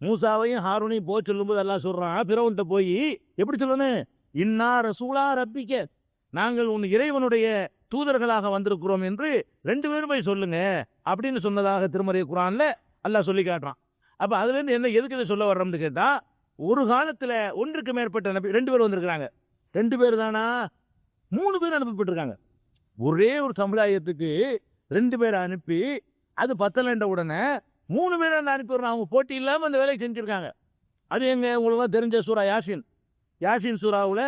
மூசாவையும் ஹாரூனையும் போய் சொல்லும்போது எல்லாம் சொல்றான், ஃபிரௌன்கிட்ட போய் எப்படி சொல்லணும், இன்னா ரசூலா ரப்பிக்க, நாங்கள் உன் இறைவனுடைய தூதர்களாக வந்திருக்கிறோம் என்று 2 பேரும் போய் சொல்லுங்க அப்படின்னு சொன்னதாக திருமறை குர்ஆன்ல அல்லாஹ் சொல்லி காட்டுறான். அப்போ அதுலேருந்து எதுக்கு இதை சொல்ல வர்றோம்னு கேட்டால், ஒரு காலத்தில் 1க்கு மேற்பட்ட நபி 2 பேர் வந்திருக்கிறாங்க. 2 பேர் தானா, 3 பேர் அனுப்பப்பட்டிருக்காங்க. ஒரே ஒரு சமுதாயத்துக்கு 2 பேரை அனுப்பி அது பத்தலைன்ற உடனே 3 பேரை அனுப்பிடுறாங்க. அவங்க போட்டி இல்லாமல் அந்த வேலையை செஞ்சுருக்காங்க. அது உங்களுக்கு தெரிஞ்ச சூரா யாசின் சூறாவில்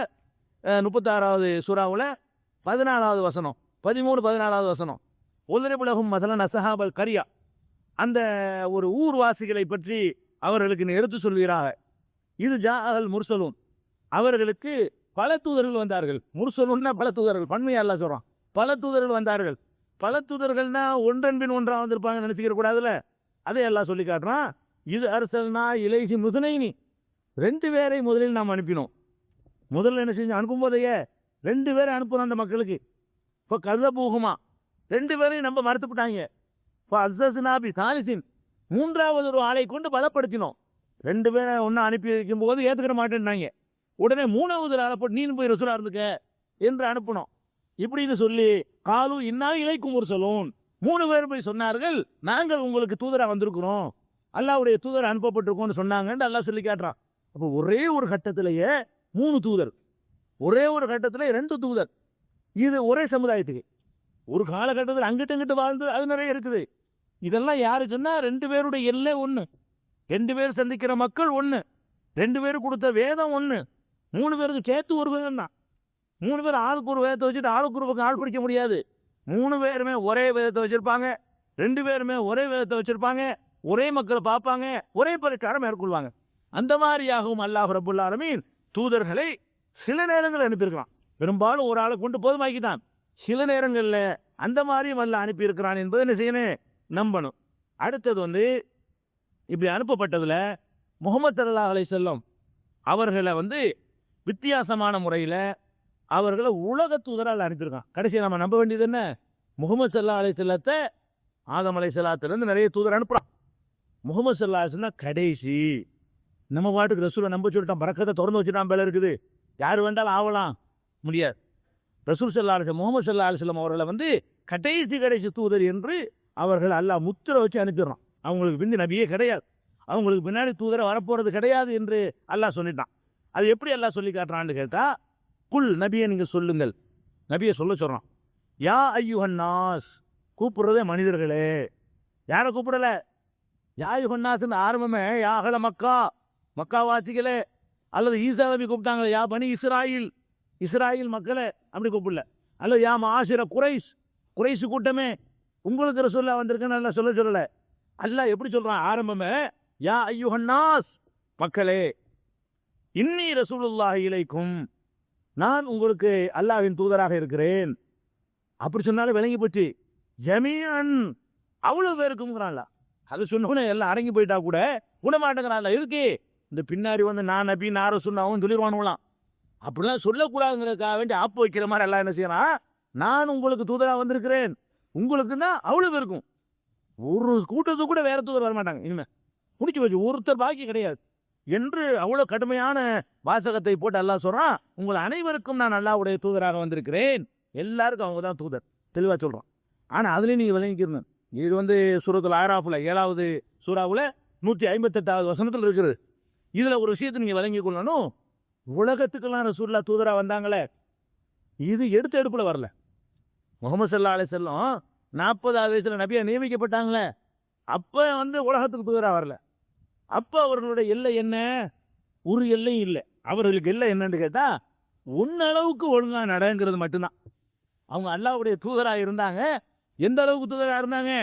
36வது சூறாவில் 14வது வசனம், 13-14வது வசனம், உலரிபுலகும் மசலன் அசஹாபல் கரியா, அந்த ஒரு ஊர்வாசிகளை பற்றி அவர்களுக்கு எடுத்து சொல்கிறாங்க. இது ஜாஅல் முர்சலூன், அவர்களுக்கு பல தூதர்கள் வந்தார்கள். முர்சலூன்னா பல தூதர்கள், பன்மையா அல்லாஹ் சொல்றான், பல தூதர்கள் வந்தார்கள். பல தூதர்கள்னா ஒன்றன் பின் ஒன்றாக வந்திருப்பாங்க நினைச்சுக்கிற கூடாதுல, அதை எல்லாம் சொல்லி காட்டுறான். இது அரசல்னா இலைஹி முதுனைனி, 2 பேரை முதலில் நாம் அனுப்பினோம். முதல்ல என்ன செஞ்சு அனுப்பும் போதையே 2 பேரை அனுப்புறோம் அந்த மக்களுக்கு. இப்போ கருத போகுமா, 2 பேரையும் நம்ம மறுத்துப்பட்டாங்க. இப்போ அஸ்ஸஸ்னாபி தாலிசின், 3வது ஒரு ஆளை கொண்டு பலப்படுத்தினோம். 2 பேரை ஒன்றா அனுப்பி வைக்கும் போது ஏற்றுக்கிற மாட்டேன்னாங்க. உடனே 3வது ஆளை போட்டு நீனு போய் ரசூலா இருந்துக்க என்று அனுப்பினோம். இப்படின்னு சொல்லி காலு இன்னா இலைக்கும் ஒரு சொல்லும், 3 பேர் போய் சொன்னார்கள், நாங்கள் உங்களுக்கு தூதராக வந்திருக்கிறோம். அல்லாஹ்வுடைய தூதர் அனுப்பப்பட்டிருக்கோம்னு சொன்னாங்கன்னு அல்லாஹ் சொல்லி காட்டுறான். அப்போ ஒரே ஒரு கட்டத்திலேயே 3 தூதர், ஒரே ஒரு கட்டத்திலே 2 தூதர். இது ஒரே சமுதாயத்துக்கு. ஒரு காலகட்டத்தில் அங்கிட்டு இங்கிட்டு வாழ்ந்து அது நிறைய இருக்குது. இதெல்லாம் யாரு சொன்னா 2 பேருடைய எல்லை ஒன்று, 2 பேர் சந்திக்கிற மக்கள் ஒன்று, 2 பேரும் கொடுத்த வேதம் ஒன்று, 3 பேருக்கு சேர்த்து ஒரு வேதம் தான். 3 பேர் ஆளுக்கு ஒரு வேதத்தை வச்சுட்டு ஆளுக்கு ஒரு பக்கம் ஆள் பிடிக்க முடியாது. 3 பேருமே ஒரே வேதத்தை வச்சிருப்பாங்க, 2 பேருமே ஒரே வேதத்தை வச்சிருப்பாங்க, ஒரே மக்களை பார்ப்பாங்க, ஒரே பிரச்சாரம் மேற்கொள்வாங்க. அந்த மாதிரியாகவும் அல்லாஹ் ரப்புல் ஆலமீன் தூதர்களை சில நேரங்களில் அனுப்பியிருக்கிறான். பெரும்பாலும் ஒரு ஆளை கொண்டு போதுமாக்கித்தான். சில நேரங்களில் அந்த மாதிரியும் அல்லாஹ் அனுப்பியிருக்கிறான் என்பதை என்ன செய்யணும், நம்பணும். அடுத்தது இப்படி அனுப்பப்பட்டதில் முஹம்மது ஸல்லல்லாஹு அலைஹி வஸல்லம் அவர்களை வித்தியாசமான முறையில் அவர்களை உலக தூதரால் அனுப்பியிருக்கான். கடைசியை நம்ம நம்ப வேண்டியது என்ன, முஹம்மது ஸல்லல்லாஹு அலைஹி வஸல்லத்தை ஆதம் அலைஹிஸ்ஸலாத்திலிருந்து நிறைய தூதர் அனுப்புகிறான். முஹம்மது ஸல்லல்லாஹு அலைஹி வஸல்லம் கடைசி. நம்ம பாட்டுக்கு ரசூலை நம்ப சொல்லிட்டான், பரக்கத்தை திறந்து வச்சுட்டான் பேல இருக்குது, யார் வேண்டாலும் ஆகலாம் முடியாது. ரசூல் ஸல்லல்லாஹு அலைஹி வஸல்லம் முஹம்மது ஸல்லல்லாஹு அலைஹி வஸல்லம் அவர்களை கடைசி தூதர் என்று அவர்கள் அல்லாஹ் முத்திரை வச்சு அனுப்பிடுறான். அவங்களுக்கு பிந்தி நபியே கிடையாது, அவங்களுக்கு பின்னாடி தூதரை வரப்போகிறது கிடையாது என்று அல்லாஹ் சொல்லிட்டான். அது எப்படி அல்லாஹ் சொல்லி காட்டுறான்னு கேட்டால், குல் நபியை நீங்கள் சொல்லுங்கள், நபியை சொல்கிறான். யா ஐயுஹன் நாஸ், கூப்பிடுறதே மனிதர்களே, யாரை கூப்பிடலை. யா ஐயுஹன் நாஸ்ன்னு ஆரம்பமே யா அகல மக்கா, மக்கா வாசிகளே, அல்லது ஈசா நபி கூப்பிட்டாங்களே யா பனி இஸ்ராயில், இஸ்ராயில் மக்களே அப்படி கூப்பிடல. அல்லது யா மாஷிர குரைஷ், குரைஷ் கூட்டமே உங்களுக்கு ரசூலுல்லாஹ் வந்திருக்குன்னு அல்லாஹ் சொல்லலை. அல்லாஹ் எப்படி சொல்கிறான், ஆரம்பமே யா ஐயுஹன் நாஸ், மக்களே, இன்னி ரசூலுல்லாஹி இலைக்கும், நான் உங்களுக்கு அல்லாஹ்வின் தூதராக இருக்கிறேன். அப்படி சொன்னாலும் விளங்கி போச்சு. ஜமீஅன், அவ்வளோ பேருக்குங்கிறான்ல. அது சொன்ன எல்லாம் அடங்கி போயிட்டா கூட விடமாட்டேங்கிறான்ல. இருக்கு இந்த பின்னாடி நான் நபி நான் ரசூலுல்லாஹ்னு சொல்லிடுவானுங்களாம். அப்படிலாம் சொல்லக்கூடாதுங்கிறதுக்காக வேண்டி ஆப்பு வைக்கிற மாதிரி எல்லாம் என்ன செய்யறான், நான் உங்களுக்கு தூதராக வந்திருக்கிறேன், உங்களுக்கு தான் அவ்வளோ பேருக்கும். ஒரு கூட்டத்துக்கு கூட வேற தூதர் வரமாட்டாங்க. இனிமேல் முடிச்சு வச்சு ஒருத்தர் பாக்கி கிடையாது என்று அவ்வளோ கடுமையான வாசகத்தை போட்டு அல்லாஹ் சொல்கிறான், உங்கள் அனைவருக்கும் நான் அல்லாஹ்வுடைய தூதராக வந்திருக்கிறேன். எல்லாருக்கும் அவங்க தான் தூதர், தெளிவாக சொல்கிறான். ஆனால் அதுலேயும் நீங்கள் விளங்கிக்கிறணும். இது சூரத்துல் ஆராஃபில் 7வது சூறாவில் 158வது வசனத்தில் இருக்குது. இதில் ஒரு விஷயத்தை நீங்கள் விளங்கி கொள்ளணும். உலகத்துக்கெல்லாம் ரசூலுல்லாஹ் தூதராக வந்தாங்களே, இது எடுப்பில் வரல. முஹம்மது ஸல்லல்லாஹு அலைஹி வஸல்லம் 40வது வயசில் நபியாக நியமிக்கப்பட்டாங்களே, அப்போ உலகத்துக்கு தூதராக வரல. அப்போ அவர்களுடைய எல்லை என்ன, ஒரு எல்லையும் இல்லை. அவர்களுக்கு எல்லை என்னன்னு கேட்டால், ஒன்னளவுக்கு ஒழுங்காக நடங்கிறது மட்டும்தான். அவங்க அல்லாஹ்வுடைய தூதராக இருந்தாங்க. எந்த அளவுக்கு தூதராக இருந்தாங்க,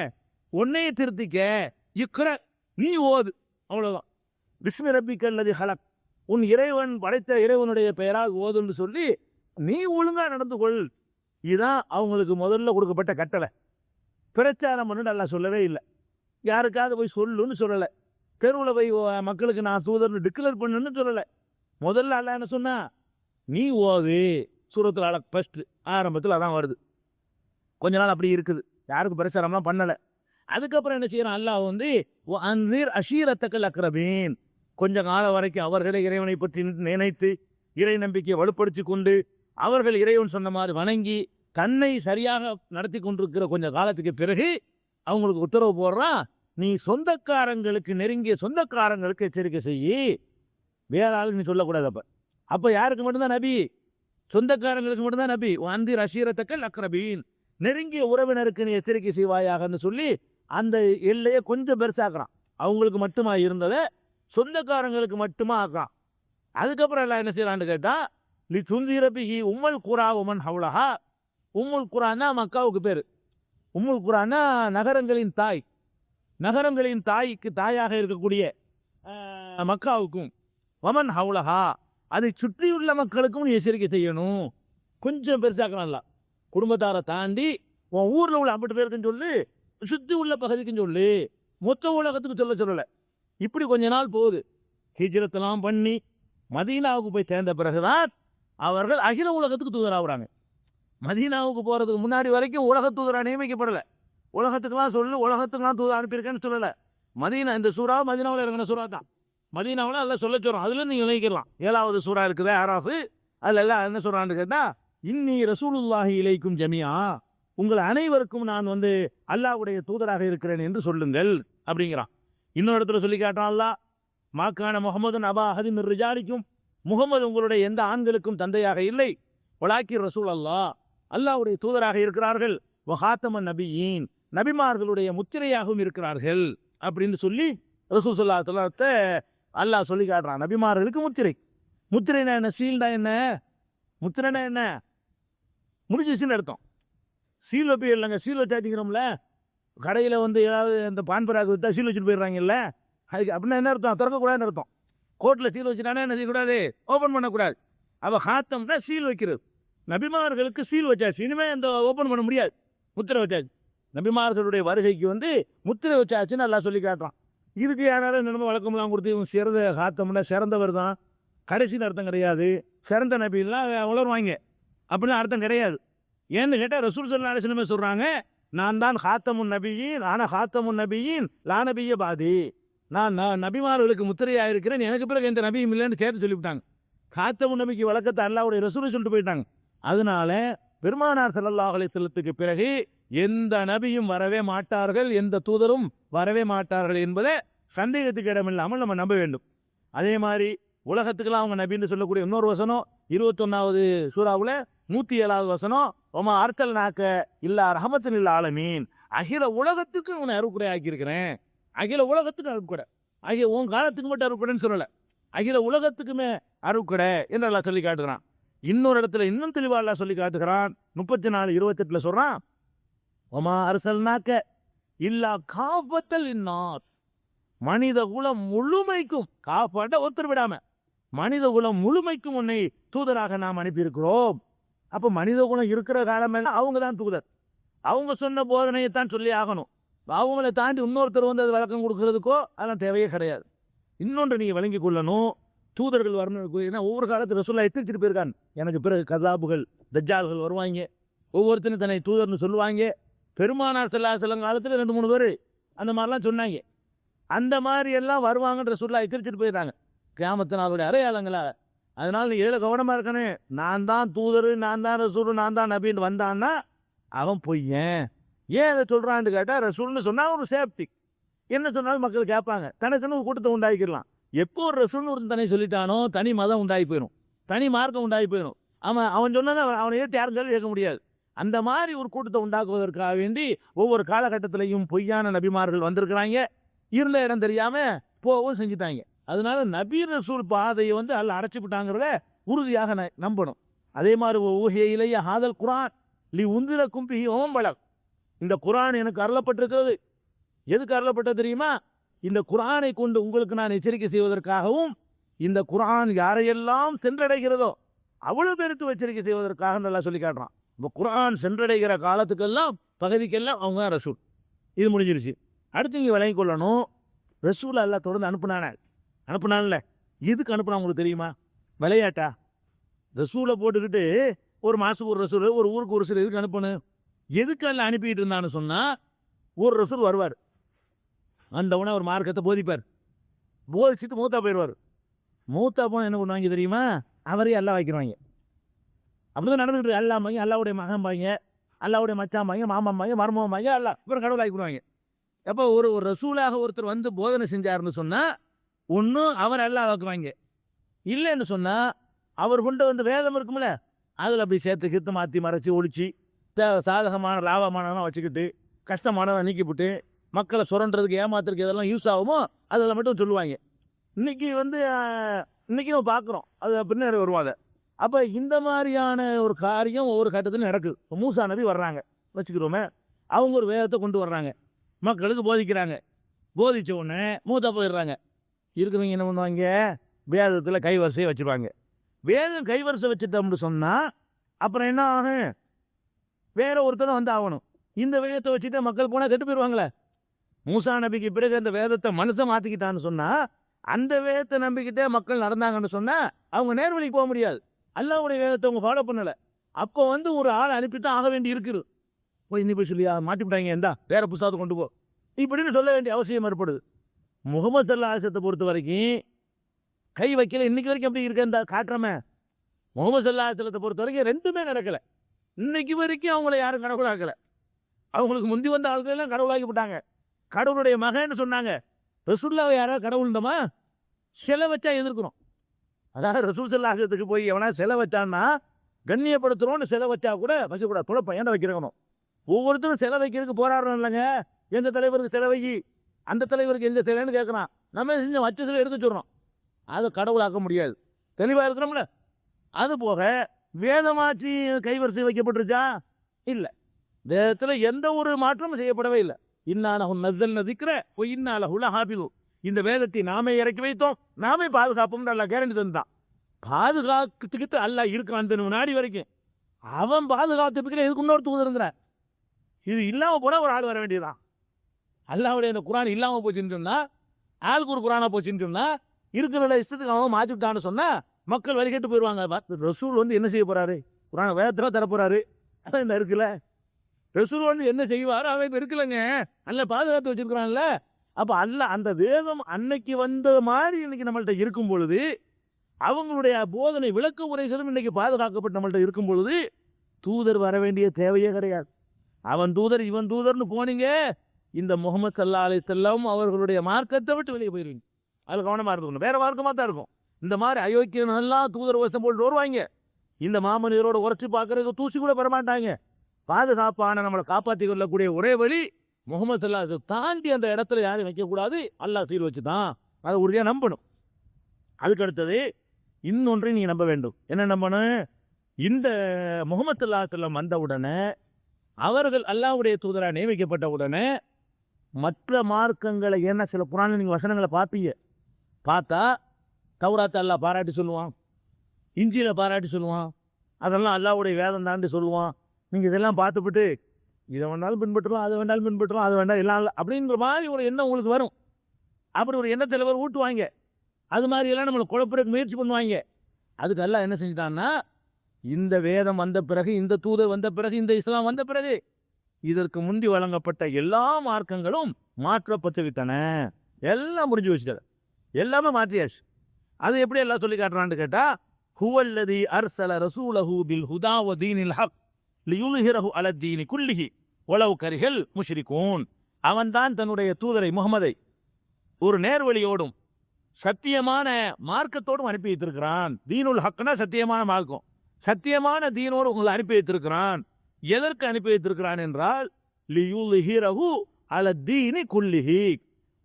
ஒன்னையே திருத்திக்க, இக்ர, நீ ஓது, அவ்வளோதான். பிஸ்மி ரப்பிக்கல் லதி ஹலக், உன் இறைவன் படைத்த இறைவனுடைய பெயராக ஓதுன்னு சொல்லி நீ ஒழுங்காக நடந்து கொள். இதுதான் அவங்களுக்கு முதல்ல கொடுக்கப்பட்ட கட்டளை. பிரச்சாரம் பண்ணு அல்லாஹ் சொல்லவே இல்லை. யாருக்காவது போய் சொல்லுன்னு சொல்லலை. தெருவில் போய் மக்களுக்கு நான் தூதர்னு டிக்ளேர் பண்ணுன்னு சொல்லலை. முதல்ல அல்லாஹ் என்ன சொன்னா, நீ ஓது. சூரத்துல் அலக் ஃபர்ஸ்ட் ஆரம்பத்தில் அதான் வருது. கொஞ்ச நாள் அப்படி இருக்குது, யாருக்கும் பிரச்சாரம்லாம் பண்ணலை. அதுக்கப்புறம் என்ன செய்யறான் அல்லாஹ், அன்சீர் அஷீரத்தக்கல் அக்ரபீன், கொஞ்ச காலம் வரைக்கும் அவர்களை இறைவனை பற்றி நினைத்து இறை நம்பிக்கையை வலுப்படுத்தி கொண்டு அவர்கள் இறைவன் சொன்ன மாதிரி வணங்கி தன்னை சரியாக நடத்தி கொண்டிருக்கிற கொஞ்சம் காலத்துக்கு பிறகு அவங்களுக்கு உத்தரவு போடுறான், நீ சொந்தக்காரங்களுக்கு, நெருங்கிய சொந்தக்காரங்களுக்கு எச்சரிக்கை செய்யி, வேற ஆளுக்கு நீ சொல்லக்கூடாது. அப்போ யாருக்கு மட்டும்தான் நபி, சொந்தக்காரங்களுக்கு மட்டும்தான் நபி. அன்சீர் அஷீரத்தக்கல் அக்ரபீன், நெருங்கிய உறவினருக்கு நீ எச்சரிக்கை செய்வாயாகன்னு சொல்லி அந்த எல்லையை கொஞ்சம் பெருசாக்குறான். அவங்களுக்கு மட்டுமா இருந்ததை சொந்தக்காரங்களுக்கு மட்டுமா ஆக்குறான். அதுக்கப்புறம் எல்லாம் என்ன செய்யறான்னு கேட்டால், லி துன்சிரபிஹி உம்முல் குரா உமன் ஹவுலஹா. உம்முல் குரான்னா மக்காவுக்கு பேர், உம்முல் குரான்னா நகரங்களின் தாய். நகரங்களின் தாய்க்கு தாயாக இருக்கக்கூடிய மக்காவுக்கும், வமன் ஹவுலஹா, அதை சுற்றியுள்ள மக்களுக்கும் எச்சரிக்கை செய்யணும். கொஞ்சம் பெருசாக்கலாம்ல, குடும்பத்தாரை தாண்டி உன் ஊரில் உள்ள 50 பேருக்குன்னு சொல்லு, சுற்றி உள்ள பகுதிக்குன்னு சொல்லு, மொத்த உலகத்துக்கு சொல்லலை. இப்படி கொஞ்ச நாள் போகுது. ஹிஜ்ரத்தெல்லாம் பண்ணி மதீனாவுக்கு போய் சேர்ந்த பிறகுதான் அவர்கள் அகில உலகத்துக்கு தூதராகிறாங்க. மதீனாவுக்கு போகிறதுக்கு முன்னாடி வரைக்கும் உலக தூதராக நியமிக்கப்படலை. உலகத்துக்கெல்லாம் சொல்லு, உலகத்துக்கெல்லாம் தூதர் அனுப்பியிருக்கேன்னு சொல்லலை. மதீனா, இந்த சூறா மதீனாவில் இறங்கின சூறா தான். மதீனாவில் எல்லாம் சொல்ல சொல்கிறோம். அதில் நீங்கள் நினைக்கலாம் 7வது சூறா இருக்குது ஆராஃபு. அதில் எல்லாம் என்ன சொல்கிறான்னு கேட்டால், இன்னி ரசூலுல்லாஹி இலைக்கும் ஜமியா, உங்கள் அனைவருக்கும் நான் அல்லாஹ்வுடைய தூதராக இருக்கிறேன் என்று சொல்லுங்கள் அப்படிங்கிறான். இன்னொரு இடத்துல சொல்லி காட்டுறான் அல்லாஹ், மாக்கான முகமது அபா அஹதின் ரிஜாலிக்கும், முகமது உங்களுடைய எந்த ஆண்களுக்கும் தந்தையாக இல்லை, வலாக்கி ரசூல் அல்லாஹ், அல்லாஹ்வுடைய தூதராக இருக்கிறார்கள், வஹாத்தமன் நபியீன், நபிமார்களுடைய முத்திரையாகவும் இருக்கிறார்கள் அப்படின்னு சொல்லி ரசூல் ஸல்லல்லாஹு அலைஹி வஸல்லத்தை அல்லாஹ் சொல்லி காட்டுறான். நபிமார்களுக்கு முத்திரை. முத்திரைனா என்ன? சீல்டா என்ன? முத்திரைனா என்ன? முடிஞ்சிச்சுன்னு அர்த்தம். சீல் வைப்பே இல்லைங்க. சீல் வச்சாச்சுங்கிறோம்ல, கடையில் வந்து ஏதாவது இந்த பான்பராக்கு விற்றா சீல் வச்சுட்டு போயிடுறாங்கல்ல, அதுக்கு அப்படின்னா என்ன அர்த்தம்? திறக்கக்கூடாதுன்னு அர்த்தம். கோர்ட்டில் சீல் வச்சுட்டானே என்ன செய்யக்கூடாது? ஓப்பன் பண்ணக்கூடாது. அவள் ஹாத்தம்னா சீல் வைக்கிறது. நபிமார்களுக்கு சீல் வச்சாச்சு, இனிமேல் அந்த ஓப்பன் பண்ண முடியாது. முத்திரை வச்சாச்சு. நபிமார்களுடைய வருகைக்கு வந்து முத்திரை வச்சாச்சுன்னு நல்லா சொல்லி காட்டுறான். இதுக்கு யாராலும் நம்ம வழக்கம்லாம் கொடுத்து இவங்க சிறந்த ஹாத்தம்னா சிறந்தவர் தான், கடைசின்னு அர்த்தம் கிடையாது. சிறந்த நபிலாம் வளருவாங்க அப்படின்னு அர்த்தம் கிடையாது. ஏன்னு கேட்டால் ரசூல் ஸல்லல்லாஹு அலைஹி வஸல்லம் சொல்கிறாங்க, நான் தான் ஹாத்தமுன் நபியின், ஆனால் ஹாத்தமுன் நபியின் லா நபிய பாதி, நான் நபிமார்களுக்கு முத்திரையாக இருக்கிறேன், எனக்கு பிறகு எந்த நபியும் இல்லைன்னு சேர்த்து சொல்லிவிட்டாங்க. ஹாத்தமுன் நபிக்கு வழக்கத்தை அல்லாஹ்வுடைய ரசூலை சொல்லிட்டு போயிட்டாங்க. அதனால பெருமானார் ஸல்லல்லாஹு அலைஹி வஸல்லத்துக்கு பிறகு எந்த நபியும் வரவே மாட்டார்கள், எந்த தூதரும் வரவே மாட்டார்கள் என்பதை சந்தேகத்துக்கு இடமில்லாமல் நம்ம நம்ப வேண்டும். அதே மாதிரி உலகத்துக்கெல்லாம் அவங்க நபின்னு சொல்லக்கூடிய இன்னொரு வசனம் 21வது சூறாவில் 107வது வசனம், ஒமா அர்த்தல் நாக்க இல்லா ரஹமத்துல் லில் ஆலமீன், அகில உலகத்துக்கு உன்னை அருக்குறை ஆக்கியிருக்கிறேன். அகில உலகத்துக்கு அருக்குறை, அகில உன் காலத்துக்கு மட்டும் அருக்குறைன்னு சொல்லலை, அகில உலகத்துக்குமே அருக்குறை என்று எல்லாம் சொல்லி காட்டுகிறான். இன்னொரு இடத்துல இன்னும் தெளிவாக எல்லாம் சொல்லி காட்டுகிறான். 34:28 சொல்றான், ஒமா அர்சல்நாக்க இல்லா காஃபத்தல் இன்னார், மனித குலம் முழுமைக்கும், காப்பாட்ட ஒருத்தர் விடாம மனித குலம் முழுமைக்கும் உன்னை தூதராக நாம் அனுப்பியிருக்கிறோம். அப்போ மனித குலம் இருக்கிற காலமெல்லாம் அவங்க தான் தூதர், அவங்க சொன்ன போதனையைத்தான் சொல்லி ஆகணும். அவங்கள தாண்டி இன்னொருத்தர் வந்து அது விளக்கம் கொடுக்கறதுக்கோ அதெல்லாம் தேவையே கிடையாது. இன்னொன்று நீங்கள் விளங்கி கொள்ளணும், தூதர்கள் வரணும். ஏன்னா ஒவ்வொரு காலத்தில் ரசூலுல்லாஹ் எத்திரிச்சிட்டு போயிருக்காங்க. எனக்கு பிறகு கதாபுகள் தஜ்ஜால்கள் வருவாங்க, ஒவ்வொருத்தரும் தன்னை தூதர்னு சொல்லுவாங்க. பெருமானார் ஸல்லல்லாஹு அலைஹி வஸல்லம் காலத்தில் 2-3 பேர் அந்த மாதிரிலாம் சொன்னாங்க. அந்த மாதிரி எல்லாம் வருவாங்கன்ற ரசூலுல்லாஹ் எத்திரிச்சிட்டு போயிடுறாங்க கியாமத்து நாளுடைய அடையாளங்களா. அதனால நீ எதில் கவனமாக இருக்கணும். நான் தான் தூதர், நான் தான் ரசூல், நான் தான் நபின்னு வந்தான்னா அவன் பொய்யன். ஏன் அதை சொல்கிறான்னு கேட்டால், ரசூல்னு சொன்னால் ஒரு சேஃப்டி, என்ன சொன்னாலும் மக்கள் கேட்பாங்க, தனக்குன்னு ஒரு கூட்டத்தை உண்டாக்கிடலாம். எப்போ ஒரு ரசூல்னு ஒரு தனி சொல்லிட்டானோ தனி மதம் உண்டாகி போயிடும், தனி மார்க்கம் உண்டாகி போயிடும். அவன் சொன்னா அவனை ஏற்று யாரும் கேட்க முடியாது. அந்த மாதிரி ஒரு கூட்டத்தை உண்டாக்குவதற்காக வேண்டி ஒவ்வொரு காலகட்டத்திலையும் பொய்யான நபிமார்கள் வந்திருக்கிறாங்க. இருந்த இடம் தெரியாமல் போகவும் செஞ்சுட்டாங்க. அதனால நபி ரசூல் பாதையை வந்து அல்ல அடைச்சி விட்டாங்கிறத உறுதியாக நம்பணும். அதே மாதிரி ஊஹிய இலைய ஹாதல் குரான் லி உந்திர கும்பி ஓம்பலம், இந்த குரான் எனக்கு அருளப்பட்டிருக்கிறது. எதுக்கு அருளப்பட்டது தெரியுமா? இந்த குரானை கொண்டு உங்களுக்கு நான் எச்சரிக்கை செய்வதற்காகவும், இந்த குரான் யாரையெல்லாம் சென்றடைகிறதோ அவ்வளவு பேருக்கு எச்சரிக்கை செய்வதற்காக நல்லா சொல்லி காட்டுறான். இப்போ குரான் சென்றடைகிற காலத்துக்கெல்லாம் பகுதிக்கெல்லாம் அவங்க தான் ரசூல். இது முடிஞ்சிருச்சு. அடுத்து நீங்கள் விளங்கி கொள்ளணும், ரசூல் அல்லா தொடர்ந்து அனுப்புனான்ல, எதுக்கு அனுப்புனா உங்களுக்கு தெரியுமா? விளையாட்டா? ரசூலை போட்டுக்கிட்டு ஒரு மாதத்துக்கு ஒரு ரசூல், ஒரு ஊருக்கு ஒரு ரசூல் எதுக்கு அனுப்பணும்? எதுக்கு எல்லாம் அனுப்பிட்டு இருந்தான்னு சொன்னால், ஒரு ரசூல் வருவார், வந்தவுடனே ஒரு மார்க்கத்தை போதிப்பார், போதிச்சுட்டு மூத்தா போயிடுவார். மூத்தா போனால் என்ன பண்ணுவாங்க தெரியுமா? அவரையும் எல்லாம் வைக்கிறாங்க. அப்படி தான் நடந்துக்கிட்டு அல்லாமாங்க, அல்லாவுடைய மகன்பாங்க, அல்லாவுடைய மச்சாம்பாங்க, மாமாம்பாங்க, மருமம்பாங்க, எல்லாம் இவரும் கடவுள் ஆக்கிடுவாங்க. அப்போ ஒரு ரசூலாக ஒருத்தர் வந்து போதனை செஞ்சாருன்னு சொன்னால், ஒன்றும் அவர் எல்லாம் வைக்குவாங்க, இல்லைன்னு சொன்னால் அவர் கொண்டு வந்து வேதம் இருக்கும்ல, அதில் அப்படி சேர்த்து கித்து மாற்றி மறைச்சி ஒழிச்சு சாதகமான லாபமானவெல்லாம் வச்சுக்கிட்டு கஷ்டமானவன் நீக்கிவிட்டு மக்களை சுரண்டுறதுக்கு ஏமாத்துறதுக்கு எதெல்லாம் யூஸ் ஆகுமோ அதில் மட்டும் சொல்லுவாங்க. இன்றைக்கி வந்து இன்றைக்கும் பார்க்குறோம், அது பின்னாடி வருவாங்க. அப்போ இந்த மாதிரியான ஒரு காரியம் ஒவ்வொரு கட்டத்திலும் நடக்குது. இப்போ மூசா நபி வர்றாங்க வச்சுக்கிறோமே, அவங்க ஒரு வேதத்தை கொண்டு வர்றாங்க, மக்களுக்கு போதிக்கிறாங்க. போதித்த உடனே மூத்தா போயிடுறாங்க. இருக்கிறவங்க என்ன பண்ணுவாங்க? வேதத்தில் கைவரிசையை வச்சுருவாங்க. வேதம் கைவரிசை வச்சுட்டோம்னு சொன்னால் அப்புறம் என்ன ஆகும்? வேற ஒருத்தரும் வந்து ஆகணும். இந்த வேதத்தை வச்சுட்டு மக்கள் போனால் கெட்டு போயிடுவாங்களே. மூசா நபிக்கு பிறகு அந்த வேதத்தை மனுஷன் மாற்றிக்கிட்டான்னு சொன்னால், அந்த வேதத்தை நம்பிக்கிட்டே மக்கள் நடந்தாங்கன்னு சொன்னால் அவங்க நேர்வழிக்கு போக முடியாது. அல்லாஹ்வுடைய வேதத்தை அவங்க ஃபாலோ பண்ணலை. அப்போ வந்து ஒரு ஆள் அனுப்பிட்டு ஆக வேண்டி இருக்குது. போய் இன்னி போய் சொல்லியா மாட்டிவிட்டாங்க, எந்தா வேற புத்தகத்தை கொண்டு போ இப்படின்னு சொல்ல வேண்டிய அவசியம் ஏற்படுது. முகமது ஸல்லல்லாஹு அலைஹி வஸல்லத்தை பொறுத்த வரைக்கும் கை வைக்கல, இன்னைக்கு வரைக்கும் அப்படி இருக்கேன் காட்டுறமே. முகமது ஸல்லல்லாஹு அலைஹி வஸல்லத்தை பொறுத்த வரைக்கும் ரெண்டுமே நடக்கலை. இன்னைக்கு வரைக்கும் அவங்கள யாரும் கடவுளாக்கலை. அவங்களுக்கு முந்தி வந்த ஆட்களெல்லாம் கடவுளாக்கி விட்டாங்க. கடவுளுடைய மகன்னு சொன்னாங்க, ரசூலுல்லாவை யாராவது கடவுள்ன்றமா? சிலை வச்சா எதிர்க்கிறோம். அதாவது ரசூல் ஸல்லல்லாஹு போய் எவனா சிலை வச்சான்னா கண்ணியப்படுத்துறோன்னு சிலை வச்சா கூட வச்சக்கூடாது. குழப்பம் ஏன்டா வைக்கிறோம்? ஒவ்வொருத்தரும் சிலை வைக்கிறதுக்கு போராடுறோம் இல்லைங்க. எந்த தலைவருக்கு சிலை வை, அந்த தலைவருக்கு எந்த சிலைன்னு கேட்குறான். நம்ம செஞ்ச வச்ச சிலை எடுக்க சொல்கிறோம். அதை கடவுளாக்க முடியாது. தெளிவாக இருக்கிறோம்ல. அது போக வேதமாற்றி கைவரிசை வைக்கப்பட்டிருச்சா? இல்லை. வேதத்தில் எந்த ஒரு மாற்றமும் செய்யப்படவே இல்லை. இன்னாலஹு நஸ்ஸல்னா திக்ர வ இன்னா லஹு லஹாஃபிதூன். இந்த வேதத்தை நாமே இறக்கி வைத்தோம், நாமே பாதுகாப்போம்னு அல்லாஹ் கேரண்டி தந்தான். பாதுகாக்கிறதுக்கு அல்லாஹ் இருக்கான் அந்த முன்னாடி வரைக்கும். அவன் பாதுகாத்துக்கு எதுக்கு இன்னொரு தூதருங்கிறான். இது இல்லாமல் போனால் ஒரு ஆள் வர வேண்டியதுதான். அல்லாஹ்வுடைய இந்த குரான் இல்லாமல் போச்சுன்னு சொன்னா, ஆளுக்கு ஒரு குரானா போச்சுன்னு சொன்னா, இருக்கிற இஷ்டத்துக்கு அவன் மாற்றி விட்டான்னு சொன்னா மக்கள் வழி கேட்டு போயிடுவாங்க. ரசூல் வந்து என்ன செய்ய போறாரு? குரான் வேதத்தில் தரப்போறாரு. அதான் இந்த இருக்குல்ல. ரசூல் வந்து என்ன செய்வாரோ அவன் இப்போ இருக்கலைங்க. அல்ல பாதுகாத்து வச்சிருக்கிறான்ல. அப்போ அல்ல அந்த வேதம் அன்னைக்கு வந்த மாதிரி இன்னைக்கு நம்மள்ட்ட இருக்கும் பொழுது, அவங்களுடைய போதனை விளக்க உரைகளும் இன்னைக்கு பாதுகாக்கப்பட்டு நம்மள்ட்ட இருக்கும் பொழுது, தூதர் வர வேண்டிய தேவையே கிடையாது. அவன் தூதர் இவன் தூதர்னு போனீங்க, இந்த முகமது ஸல்லல்லாஹு அலைஹி வஸல்லம் அவர்களுடைய மார்க்கத்தை விட்டு வெளியே போயிருவீங்க. அதில் கவனமாக இருக்கணும். வேற மார்க்கமாக தான் இருக்கும். இந்த மாதிரி அயோக்கியனெல்லாம் தூதர் வசம் போட்டு வருவாங்க. இந்த மாமனிதரோட உரைச்சி பார்க்கறதுக்கு தூசி கூட பெறமாட்டாங்க. பாதுகாப்பான நம்மளை காப்பாற்றி கொள்ளக்கூடிய ஒரே வழி முகமது ஸல்லல்லாஹு அலைஹி வஸல்லம் தாண்டி அந்த இடத்துல யாரும் வைக்கக்கூடாது. அல்லாஹ் சீல் வச்சு தான் அதை உறுதியாக நம்பணும். அதுக்கு அடுத்தது இன்னொன்றை நீங்கள் நம்ப வேண்டும். என்ன நம்பணும்? இந்த முகமது ஸல்லல்லாஹு அலைஹி வஸல்லம் வந்த உடனே, அவர்கள் அல்லாஹ்வுடைய தூதராக நியமிக்கப்பட்ட உடனே மற்ற மார்க்கங்களை, என்ன சில குரானில் நீங்கள் வசனங்களை பார்ப்பீங்க. பார்த்தா தௌராத்தை அல்லாஹ் பாராட்டி சொல்லுவான், இஞ்சியில பாராட்டி சொல்லுவான், அதெல்லாம் அல்லாஹ்வுடைய வேதம் தாண்டி சொல்லுவான். நீங்கள் இதெல்லாம் பார்த்துவிட்டு இதை வேண்டாலும் பின்பற்றலாம், அதை வேண்டாலும் பின்பற்றலாம், அது வேண்டாம் எல்லாம் இல்லை அப்படின்ற மாதிரி ஒரு எண்ணம் உங்களுக்கு வரும். அப்படி ஒரு எண்ணத்தில் பேர் ஊட்டுவாங்க. அது மாதிரி எல்லாம் நம்மளை குழப்பறதுக்கு முயற்சி பண்ணுவாங்க. அதுக்கு அல்லாஹ் என்ன செஞ்சுட்டான்னா, இந்த வேதம் வந்த பிறகு, இந்த தூதர் வந்த பிறகு, இந்த இஸ்லாம் வந்த பிறகு இதற்கு முந்தி வழங்கப்பட்ட எல்லா மார்க்கங்களும் மாற்றப்பட்டு விட்டன. எல்லாம் முடிஞ்சு வச்சுட்டாரு. எல்லாமே மாற்றியாச்சு. அது எப்படி எல்லாம் சொல்லி காட்டுறான்னு கேட்டா, ஹுவல்லதி அர்சல ரசூலஹு பில் ஹுதா வ தீனில் ஹக் லியுல்ஹிரஹு அலத்தீனி குல்லிஹி வலவ் கரிஹல் முஷ்ரிகூன். அவன்தான் தன்னுடைய தூதரை முகமதை ஒரு நேர்வழியோடும் சத்தியமான மார்க்கத்தோடும் அனுப்பி வைத்திருக்கிறான். தீனுல் ஹக்னா சத்தியமான மார்க்கம். சத்தியமான தீனோடு உங்களை அனுப்பி வைத்திருக்கிறான். எதற்கு அனுப்பி வைத்திருக்கிறான் என்றால், லியுல்ஹிரஹு அலத்தீனி குல்லிஹி,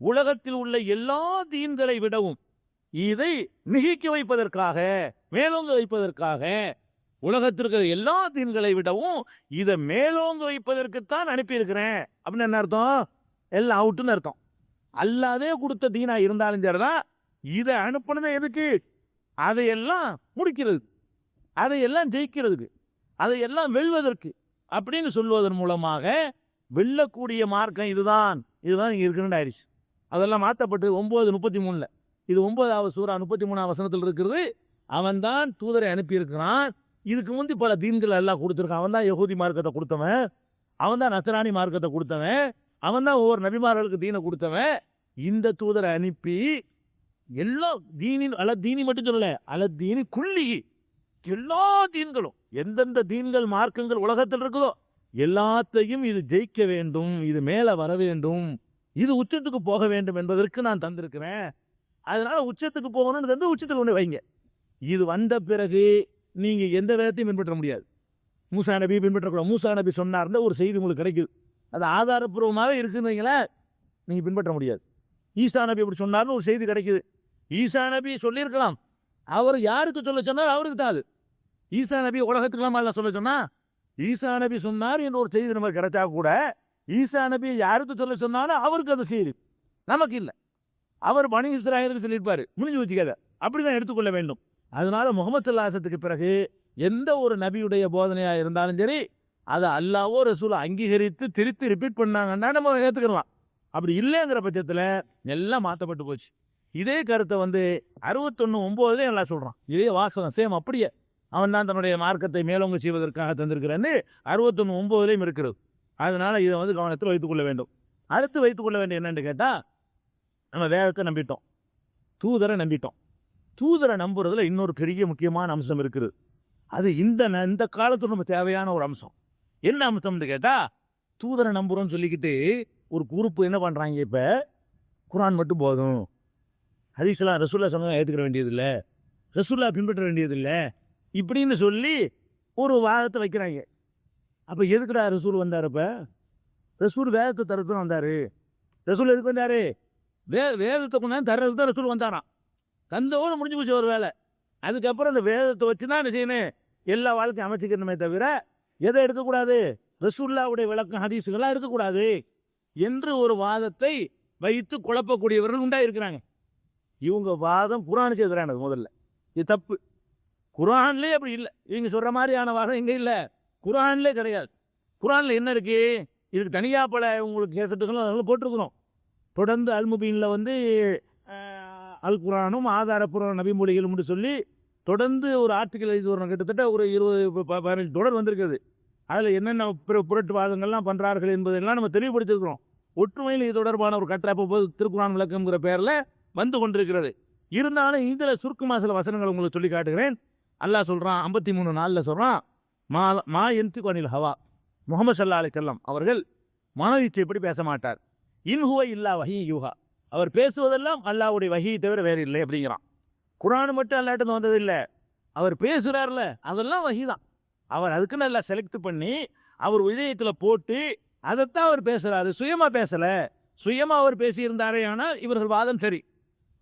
உலகத்தில் உள்ள எல்லா தீன்களை விடவும் இதை மிகிக்க வைப்பதற்காக, மேலோங்க வைப்பதற்காக, உலகத்திற்கு எல்லா தீன்களை விடவும் இதை மேலோங்க வைப்பதற்குத்தான் அனுப்பியிருக்கிறேன். அப்படின்னு என்ன அர்த்தம்? எல்லாம் அவுட்டுன்னு அர்த்தம். அல்லாதே கொடுத்த தீனா இருந்தாலும் சரிதான், இதை அனுப்பினது எதுக்கு? அதையெல்லாம் முடிக்கிறது, அதையெல்லாம் ஜெயிக்கிறதுக்கு, அதையெல்லாம் வெல்வதற்கு அப்படின்னு சொல்வதன் மூலமாக வெல்லக்கூடிய மார்க்கம் இதுதான், இதுதான் இங்கே இருக்குன்னு ஆயிடுச்சு. அதெல்லாம் மாற்றப்பட்டு 9:33 இது 9வது சூரா 33ஆம் வசனத்தில் இருக்கிறது. அவன்தான் தூதரை அனுப்பியிருக்கிறான். இதுக்கு முந்தி பல தீன்கள் எல்லாம் கொடுத்துருக்கான். அவன் தான் யஹூதி மார்க்கத்தை கொடுத்தவன், அவன் தான் நஸ்ரானி மார்க்கத்தை கொடுத்தவன், அவன் தான் ஒவ்வொரு நபிமார்களுக்கு தீனை கொடுத்தவன். இந்த தூதரை அனுப்பி எல்லா தீனின் அல தீனி மட்டும் சொல்லல, அல தீனி குள்ளி, எல்லா தீன்களும், எந்தெந்த தீன்கள் மார்க்கங்கள் உலகத்தில் இருக்குதோ எல்லாத்தையும் இது ஜெயிக்க வேண்டும், இது மேலே வர வேண்டும், இது உச்சத்துக்கு போக வேண்டும் என்பதற்கு நான் தந்திருக்கிறேன். அதனால உச்சத்துக்கு போகணும்னு தந்து உச்சத்தில் ஒன்று வைங்க. இது வந்த பிறகு நீங்க எந்த வேதத்தையும் பின்பற்ற முடியாது. மூசா நபி பின்பற்றக்கூடாது. மூசா நபி சொன்னார்ந்த ஒரு செய்தி உங்களுக்கு கிடைக்குது, அது ஆதாரப்பூர்வமாகவே இருக்குதுங்களே, நீங்க பின்பற்ற முடியாது. ஈசா நபி அப்படி சொன்னார்னு ஒரு செய்தி கிடைக்குது. ஈசா நபி சொல்லியிருக்கலாம், அவர் யாருக்கு சொல்ல சொன்னார்? அவருக்கு தான் அது. ஈசா நபி உலகத்துக்கெல்லாம் அல்ல சொல்ல சொன்னா, ஈசா நபி சொன்னார் என்ற ஒரு செய்தி நமக்கு கிடைச்சா கூட, ஈசா நபி யாருக்கு சொல்ல சொன்னாலும் அவருக்கு அது செய்தி, நமக்கு இல்லை. அவர் பனி இஸ்ராயலுக்கு சொல்லியிருப்பாரு, முடிஞ்சு வச்சுக்காத, அப்படிதான் எடுத்துக்கொள்ள வேண்டும். அதனால முகமது ஸல்லல்லாஹு அலைஹி வஸல்லத்துக்கு பிறகு எந்த ஒரு நபியுடைய போதனையாக இருந்தாலும் சரி, அதை அல்லாஹ்வோ ரசூலோ அங்கீகரித்து திருத்தி ரிப்பீட் பண்ணாங்கன்னா நம்ம ஏற்றுக்கலாம். அப்படி இல்லைங்கிற பட்சத்தில் எல்லாம் மாற்றப்பட்டு போச்சு. இதே கருத்தை 61:9 எல்லாம் சொல்கிறான். இதே வாசகம் சேம் அப்படியே. அவன் தான் தன்னுடைய மார்க்கத்தை மேலோங்க செய்வதற்காக தந்திருக்கிறேன்னு 61:9 இருக்கிறது. அதனால இதை கவனத்தில் வைத்துக்கொள்ள வேண்டும். அடுத்து வைத்துக்கொள்ள வேண்டிய என்னன்னு கேட்டால், நம்ம வேதத்தை நம்பிட்டோம், தூதரை நம்பிட்டோம். தூதரை நம்புறதுல இன்னொரு பெரிய முக்கியமான அம்சம் இருக்குது. அது இந்த காலத்துல நம்ம தேவையான ஒரு அம்சம். என்ன அம்சம்னு கேட்டால், தூதரை நம்புறோம்னு சொல்லிக்கிட்டு ஒரு குரூப் என்ன பண்ணுறாங்க, இப்போ குர்ஆன் மட்டும் போதும், ஹதீஸ்லாம் ரசூல்லா சொன்னதை ஏற்றுக்கிற வேண்டியதில்லை, ரசூல்லா பின்பற்ற வேண்டியதில்லை இப்படின்னு சொல்லி ஒரு வாதத்தை வைக்கிறாங்க. அப்போ எதுக்குடா ரசூல் வந்தார்? இப்போ ரசூல் வேதத்தை தரத்துன்னு வந்தார். ரசூல் எதுக்கு வந்தார்? வேதத்தை கொண்டாந்து தர்றது தான் ரசூல் வந்தாராம். தந்தோடு முடிஞ்சு போச்சு ஒரு வேலை. அதுக்கப்புறம் அந்த வேதத்தை வச்சு தான் என்ன செய்யணும், எல்லா வாழ்க்கையும் அமைச்சிக்கணுமே தவிர எதை எடுக்கக்கூடாது, ரசூல்லாவுடைய விளக்கம் ஹதீஸுகளாக இருக்கக்கூடாது என்று ஒரு வாதத்தை வைத்து குழப்பக்கூடியவர்கள் உண்டாயிருக்கிறாங்க. இவங்க வாதம் குர்ஆனுக்கு எதிரானது. முதல்ல இது தப்பு. குர்ஆன்லேயே அப்படி இல்லை. இவங்க சொல்கிற மாதிரியான வாதம் இங்கே இல்லை, குர்ஆன்லேயே கிடையாது. குர்ஆனில் என்ன இருக்குது, இதுக்கு தனியாக பல உங்களுக்கு கேசட்டுகளும் அதெல்லாம் போட்டிருக்கிறோம். தொடர்ந்து அல்முபீனில் வந்து அல் குர்ஆனும் ஆதாரப்பூர்வ நபிமொழிகளும்னு சொல்லி தொடர்ந்து ஒரு ஆர்டிக்கல் இது ஒரு கிட்டத்தட்ட ஒரு 20-15 தொடர் வந்திருக்குது. அதில் என்னென்ன புரட்டுவாதங்கள்லாம் பண்ணுறார்கள் என்பதெல்லாம் நம்ம தெளிவுபடுத்திருக்கிறோம். ஒற்றுமையில் இது தொடர்பான ஒரு கட்டுரைப்பு திருக்குர்ஆன் விளக்கம்ங்கிற பேரில் வந்து கொண்டிருக்கிறது. இருந்தாலும் இதில் சுருக்கமாக சில வசனங்கள் உங்களுக்கு சொல்லி காட்டுகிறேன். அல்லாஹ் சொல்கிறான், 53:4 சொல்கிறான், மா என்திகு அனில் ஹவா, முஹம்மது ஸல்லல்லாஹு அலைஹி வஸல்லம் அவர்கள் மன இச்சைப்படி பேச மாட்டார். இன் ஹுவ இல்லா வஹீ யூஹா, அவர் பேசுவதெல்லாம் அல்லாஹ்வுடைய வஹீயை தவிர வேறு இல்லை அப்படிங்கிறான். குர்ஆன் மட்டும் அல்லாஹ்ட்ட வந்தது இல்லை, அவர் பேசுகிறார்ல அதெல்லாம் வஹீ தான். அவர் அதுக்குன்னு எல்லாம் செலக்ட் பண்ணி அவர் இதயத்தில் போட்டு அதைத்தான் அவர் பேசுகிறாரு, சுயமாக பேசலை. சுயமாக அவர் பேசியிருந்தாரே ஆனால் இவர்கள் வாதம் சரி.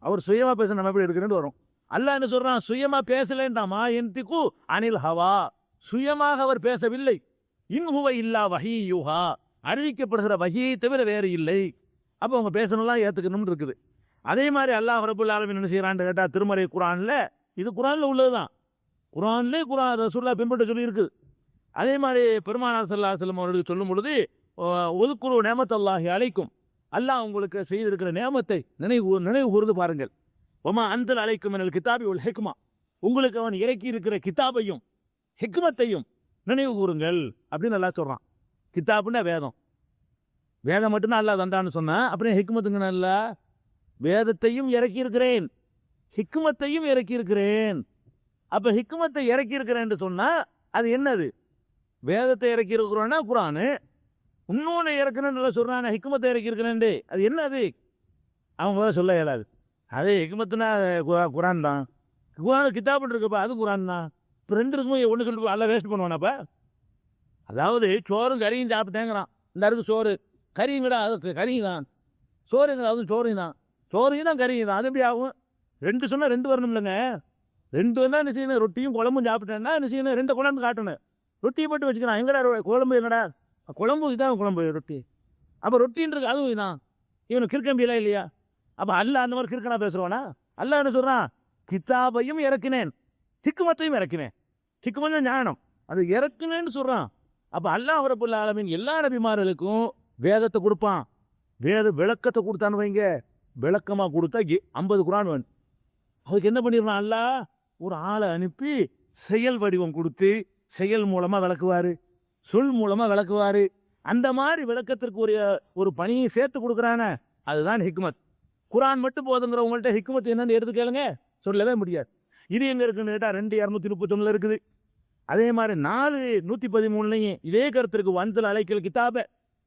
அவர் சுயமாக பேச நம்ம எப்படி இருக்கிறேன்னு வரும். அல்லாஹ் என்ன சொல்கிறான், சுயமாக பேசலேன்டாமா, என்திகு அனில் ஹவா, சுயமாக அவர் பேசவில்லை. இன் ஹுவ இல்லா வஹீ யூஹா, அறிவிக்கப்படுகிற வஹீயை தவிர வேறு இல்லை. அப்போ அவங்க பேசணும்லாம் ஏற்றுக்கணும்னு இருக்குது. அதே மாதிரி அல்லாஹ் ரப்புல் ஆலமீன் என்ன செய்கிறான்னு கேட்டால் திருமறை குர்ஆனில், இது குர்ஆனில் உள்ளது தான், குர்ஆன்லேயே ரசூலுல்லாஹ் பின்பற்ற சொல்லியிருக்குது. அதே மாதிரி பெருமானார் ஸல்லல்லாஹு அலைஹி வஸல்லம் அவர்களுக்கு சொல்லும் பொழுது, ஒதுக்குரு நேமத்தல்லாஹி அலைக்கும், அல்லாஹ் உங்களுக்கு செய்திருக்கிற நேமத்தை நினைவு கூர்ந்து பாருங்கள். ஒமா அன்ஸல அலைக்கும் மினல் கிதாபி வல் ஹிக்மா, உங்களுக்கு அவன் இறக்கி இருக்கிற கிதாபையும் ஹிக்மத்தையும் நினைவு கூறுங்கள் அப்படின்னு அல்லாஹ் சொல்கிறான். கிதாபுன்னா வேதம், வேதம் மட்டும்தான் அல்லாஹ் தந்தான்னு சொன்னேன். அப்புறம் ஹிக்மத்துங்க, நல்லா வேதத்தையும் இறக்கியிருக்கிறேன், ஹிக்மத்தையும் இறக்கியிருக்கிறேன். அப்போ ஹிக்மத்தை இறக்கியிருக்கிறேன்னு சொன்னால் அது என்னது? வேதத்தை இறக்கியிருக்கிறோன்னா குர்ஆனு, இன்னொன்று இறக்குறேன்னு நல்லா சொல்கிறான், ஹிக்மத்தை இறக்கியிருக்கிறேன்டே, அது என்ன? அது அவங்க சொல்ல இயலாது. அது ஹிக்மத்துனா குர்ஆன் தான், குர்ஆன் கிதாபுன்னு இருக்குப்பா, அது குர்ஆன் தான். இப்போ ரெண்டு இருக்கும்போது ஒன்று சொல்லிட்டு எல்லாம் வேஸ்ட் பண்ணுவானாப்பா? அதாவது சோறும் கறியும் சாப்பிட்டேங்கிறான், இந்த அருக்கு சோறு கறிங்கடா, அது கறியும் தான், சோறுங்கடா அதுவும் சோறையும் தான், சோறையும் தான் கறியும் தான், அது எப்படி ஆகும்? ரெண்டு சொன்னால் ரெண்டு வரணும் இல்லைங்க. ரெண்டு வந்தால் என்ன செய்யணும், ரொட்டியும் குழம்பும் சாப்பிட்டேன்னா என்ன செய்யணும், ரெண்டு கொண்டாந்து காட்டணும். ரொட்டியை போட்டு வச்சுக்கிறான், எங்கடா குழம்பு, என்னடா குழம்பு, இதான் குழம்பு ரொட்டி. அப்போ ரொட்டின்றது அதுவும் இதான். இவனுக்கு கிறுக்கம்பியெல்லாம் இல்லையா? அப்போ அல்லாஹ் அந்த மாதிரி கிறுக்கனா பேசுவானா? அல்லாஹ் என்ன சொல்கிறான், கிதாபையும் இறக்கினேன், ஹிக்மத்தையும் இறக்கினேன். ஹிக்மத் ஞானம், அது இறக்குனேன்னு சொல்கிறான். அப்போ அல்லாஹ் ரப்புல் ஆலமீன் எல்லா நபிமார்களுக்கும் வேதத்தை கொடுப்பான். வேத விளக்கத்தை கொடுத்தான்னு வைங்க, விளக்கமாக கொடுத்தா 50 குர்ஆன் வேணும். அதுக்கு என்ன பண்ணிடுறான், அல்லாஹ் ஒரு ஆளை அனுப்பி செயல் வடிவம் கொடுத்து செயல் மூலமாக விளக்குவார், சொல் மூலமாக விளக்குவார். அந்த மாதிரி விளக்கத்திற்கு ஒரு பணியை சேர்த்து கொடுக்குறானே, அதுதான் ஹிக்மத். குர்ஆன் மட்டும் போதுங்கிறவங்கள்ட்ட ஹிக்மத் என்னன்னு எடுத்து கேளுங்க, சொல்லவே முடியாது. இது எங்கே இருக்குன்னு கேட்டால் 2:231 இருக்குது. அதே மாதிரி 4:113 இதே கருத்திற்கு வந்தல் அலைக்கல்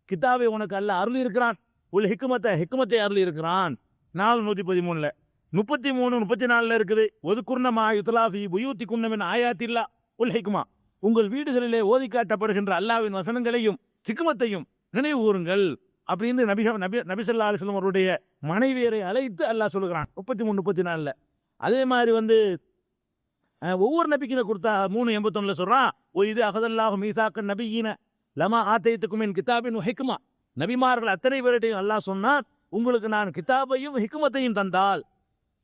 கிதாபை உனக்கு அல்ல அருள் இருக்கிறான், உள் ஹிக்மத்தை அருள் இருக்கிறான். 4:113 33-34 இருக்குது. ஒதுக்குர்ணமா யுத்லாஃபி புயூத்தி குன்னமின் ஆயாத்தில்லா உல் ஹிக்மா, உங்கள் வீடுகளிலே ஓதி காட்டப்படுகின்ற அல்லாஹ்வின் வசனங்களையும் ஹிக்மத்தையும் நினைவு கூறுங்கள் அப்படின்னு நபி ஸல்லல்லாஹு அலைஹி வஸல்லம் அவருடைய மனைவியரை அழைத்து அல்லாஹ் சொல்லுகிறான் 33-34. அதே மாதிரி வந்து ஒவ்வொரு நபிக்கின கொடுத்தா 3:81 சொல்கிறான், ஓ இது அகதல்லாஹு மீசாக்க நபியின லமா ஆத்தைத்துக்கும் என் கிதாபின் ஹிக்மா, நபிமார்கள் அத்தனை பேருடையும் அல்லாஹ் சொன்னான், உங்களுக்கு நான் கிதாபையும் ஹிக்மத்தையும் தந்தால்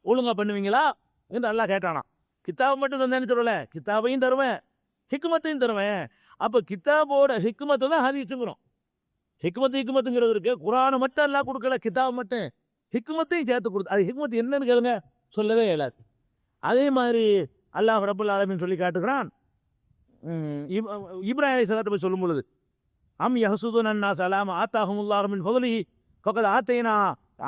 ஒழுங்கா பண்ணுவீங்களா என்று அல்லாஹ் கேட்டானா. கிதாபை மட்டும் தந்தேன்னு சொல்லலை, கிதாபையும் தருவேன் ஹிக்மத்தையும் தருவேன். அப்போ கிதாபோட ஹிக்மத்தை தான் ஹதீஸுங்கிறோம். ஹிக்மத்துங்கிறது இருக்கு, குர்ஆனை மட்டும் அல்லாஹ் கொடுக்கல, கிதாப் மட்டும் ஹிக்மத்தையும் சேர்த்து கொடுத்து, அது ஹிக்மத் என்னன்னு கேளுங்க, சொல்லவே இயலாது. அதே மாதிரி அல்லாஹ் ரப்புல் ஆலமீன் சொல்லி காட்டுகிறான், இப்ராஹிம் அலைஹிஸ்ஸலாத்தை போய் சொல்லும் பொழுது, யஹ்சுதுன அன்னாஸ் அலா மா ஆத்தாஹுமுல்லாஹு மின் ஃபضலிஹி ஃபகத் ஆத்தைனா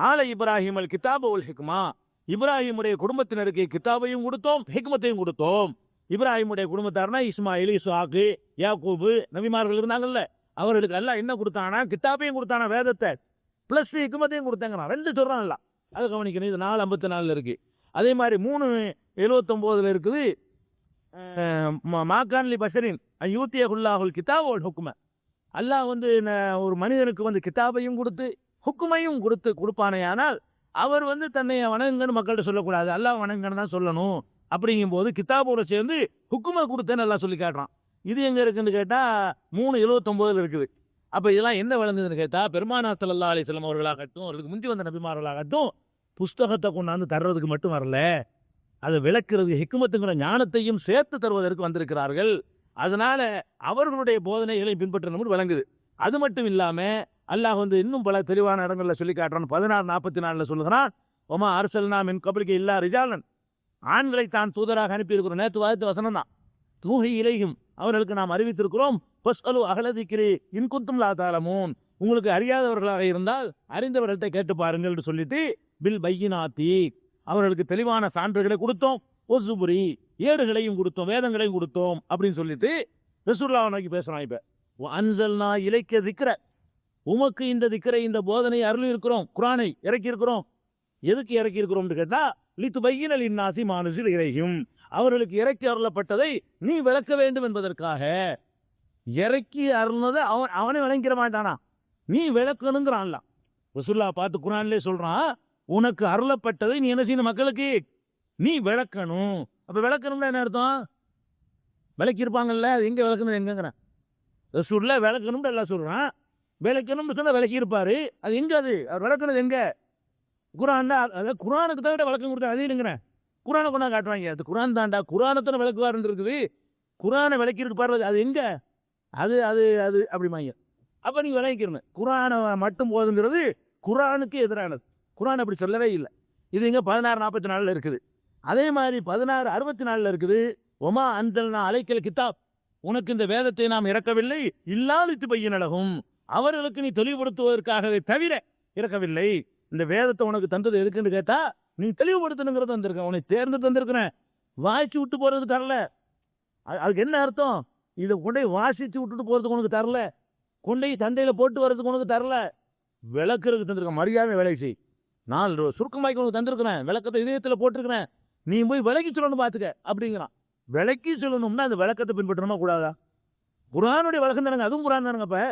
ஆல இப்ராஹிம் அல் கிதாப வல் ஹிக்மா, இப்ராஹிமுடைய குடும்பத்தினருக்கு கிதாபையும் கொடுத்தோம் ஹிக்மத்தையும் கொடுத்தோம். இப்ராஹிமுடைய குடும்பத்தார்னா இஸ்மாயில், இஸ்ஹாக்கு, யாக்கூபு நபிமார்கள் இருந்தாங்கல்ல, அவர்களுக்கு அல்லாஹ் என்ன கொடுத்தானா, கிதாபையும் கொடுத்தானா, வேதத்தை. ப்ளஸ் ஹிக்மத்தையும் கொடுத்தேங்கிறான். 2 சொல்கிறான்ல, அதை கவனிக்கணும். இது 4:54 இருக்குது. அதே மாதிரி 3:79 இருக்குது. மாக்கான்லி பஷரின் யூத்தியகுல்லாஹுல் கிதாபுல் ஹுக்ம. அல்லாஹ் வந்து ஒரு மனிதனுக்கு வந்து கிதாபையும் கொடுத்து ஹுக்குமையும் கொடுப்பானேயானால் அவர் வந்து தன்னை வணங்குங்கன்னு மக்கள்கிட்ட சொல்லக்கூடாது, அல்லாஹ் வணங்குங்கன்னு தான் சொல்லணும். அப்படிங்கும் போது கிதாபோட சேர்ந்து ஹுக்குமை கொடுத்தேன்னு எல்லாம் சொல்லி காட்டுறான். இது எங்கே இருக்குன்னு கேட்டால் 3:79 இருக்குது. அப்போ இதெல்லாம் என்ன விளங்குதுன்னு கேட்டால், பெருமானார் ஸல்லல்லாஹு அலைஹி வஸல்லம் அவர்களாகட்டும், அவர்களுக்கு முந்தி வந்த நபிமார்களாகட்டும், புஸ்தகத்தை கொண்டாந்து தர்றதுக்கு மட்டும் வரல, அதை விளக்குறது ஹிக்மத்துங்கிற ஞானத்தையும் சேர்த்து தருவதற்கு வந்திருக்கிறார்கள். அதனால அவர்களுடைய போதனைகளை பின்பற்றணும்னு விளங்குது. அது மட்டும் இல்லாமல் அல்லாஹ் வந்து இன்னும் பல தெளிவான இடங்களில் சொல்லி காட்டுறான். 16:44 சொல்லுகிறான், ஒமா அர்சல்னா மின் கபலிக்கு இல்லா ரிஜாலன், ஆண்களை தான் தூதராக அனுப்பியிருக்கிறோம். நேற்று வாய்த்து வசனம் தான். தூஹி இலையும், அவர்களுக்கு நாம் அறிவித்திருக்கிறோம். பஸ்அலு அஹ்லதிக்ரி இன் குன்தும் லா தஅலமூன், உங்களுக்கு அறியாதவர்களாக இருந்தால் அறிந்தவர்கள்ட்ட கேட்டு பாருங்கள் என்று சொல்லிட்டு பில் பையினாத்தி, அவர்களுக்கு தெளிவான சான்றுகளை கொடுத்தோம். ஒசுபுரி, ஏடுகளையும் கொடுத்தோம், வேதங்களையும் கொடுத்தோம் அப்படின்னு சொல்லிட்டு ரசூலுல்லாஹ் நோக்கி பேசுறான். இப்போ அன்சல்னா இலைக்க திக்ர, உமக்கு இந்த திக்கரை, இந்த போதனை அருள் இருக்கிறோம், குரானை இறக்கி இருக்கிறோம். எதுக்கு இறக்கி இருக்கிறோம்னு கேட்டால், லித்து பையினல் இன்னாசி மானுசில் இறையும், அவர்களுக்கு இறக்கி அருளப்பட்டதை நீ விளக்க வேண்டும் என்பதற்காக. இறக்கி அருள்னதை அவனே விளங்கிற மாட்டானா, நீ விளக்கணுங்கிறான்ல. ரசூலுல்லாஹ் பார்த்து குரான்லேயே சொல்றான், உனக்கு அருளப்பட்டதை நீ என்ன செய்யணும், மக்களுக்கு நீ விளக்கணும். அப்போ விளக்கணும்னா என்ன அர்த்தம்? விளக்கியிருப்பாங்கல்ல, அது எங்கே விளக்கணும், எங்கங்கிறேன். ரசூலுல்லாஹ் விளக்கணும்னு எல்லாம் சொல்கிறான். விளக்கணும்னு சொன்னால் விளக்கியிருப்பாரு, அது எங்கே? அது அவர் விளக்குனது எங்கே? குரான் தான். அதாவது குரானுக்கு தான் விளக்கம் கொடுத்தா அது இல்லைங்கிறேன். குரானை கொண்டா காட்டுவாங்க, அது குரான் தாண்டா, குரானத்தை விளக்குவாருன்னு இருக்குது, குரானை விளக்கியிருக்கு பாரு, அது எங்கே? அது அது அது அப்படிமாங்க. அப்போ நீங்கள் விளக்கிக்கணும். குரானை மட்டும் போதுங்கிறது குரானுக்கு எதிரானது. குரான் அப்படி சொல்லவே இல்லை. இது இங்கே 16:44 இருக்குது. அதே மாதிரி 16:64 இருக்குது. ஒமா அன்சல்னா அலைக்கல் கிதாப், உனக்கு இந்த வேதத்தை நாம் இறக்கவில்லை இல்லாலித்து பையனழகும், அவர்களுக்கு நீ தெளிவுபடுத்துவதற்காகவே தவிர இறக்கவில்லை. இந்த வேதத்தை உனக்கு தந்தது எதுக்குன்னு கேட்டால், நீ தெளிவுபடுத்தணுங்கிறது வந்திருக்கேன், உன்னை தேர்ந்து தந்திருக்கிறேன். வாய்ச்சி விட்டு போகிறது தரல. அதுக்கு என்ன அர்த்தம்? இதை கொண்டை வாசித்து விட்டுட்டு போகிறதுக்கு உனக்கு தரல, கொண்டை தந்தையில் போட்டு வர்றதுக்கு உனக்கு தரல, விளக்குறதுக்கு தந்திருக்கேன். மரியாதை வேலை செய். நான் சுருக்கமாய்க்கு உனக்கு தந்திருக்கிறேன், விளக்கத்தை இதயத்தில் போட்டிருக்கிறேன், நீ போய் விளக்கி சொல்லணும் பார்த்துக்க அப்படிங்கிறான். விளக்கி சொல்லணும்னா அந்த விளக்கத்தை பின்பற்றணுமா கூடாதா? குரானுடைய விளக்கம் தானங்க, அதுவும் குரான் தானுங்க. அப்போ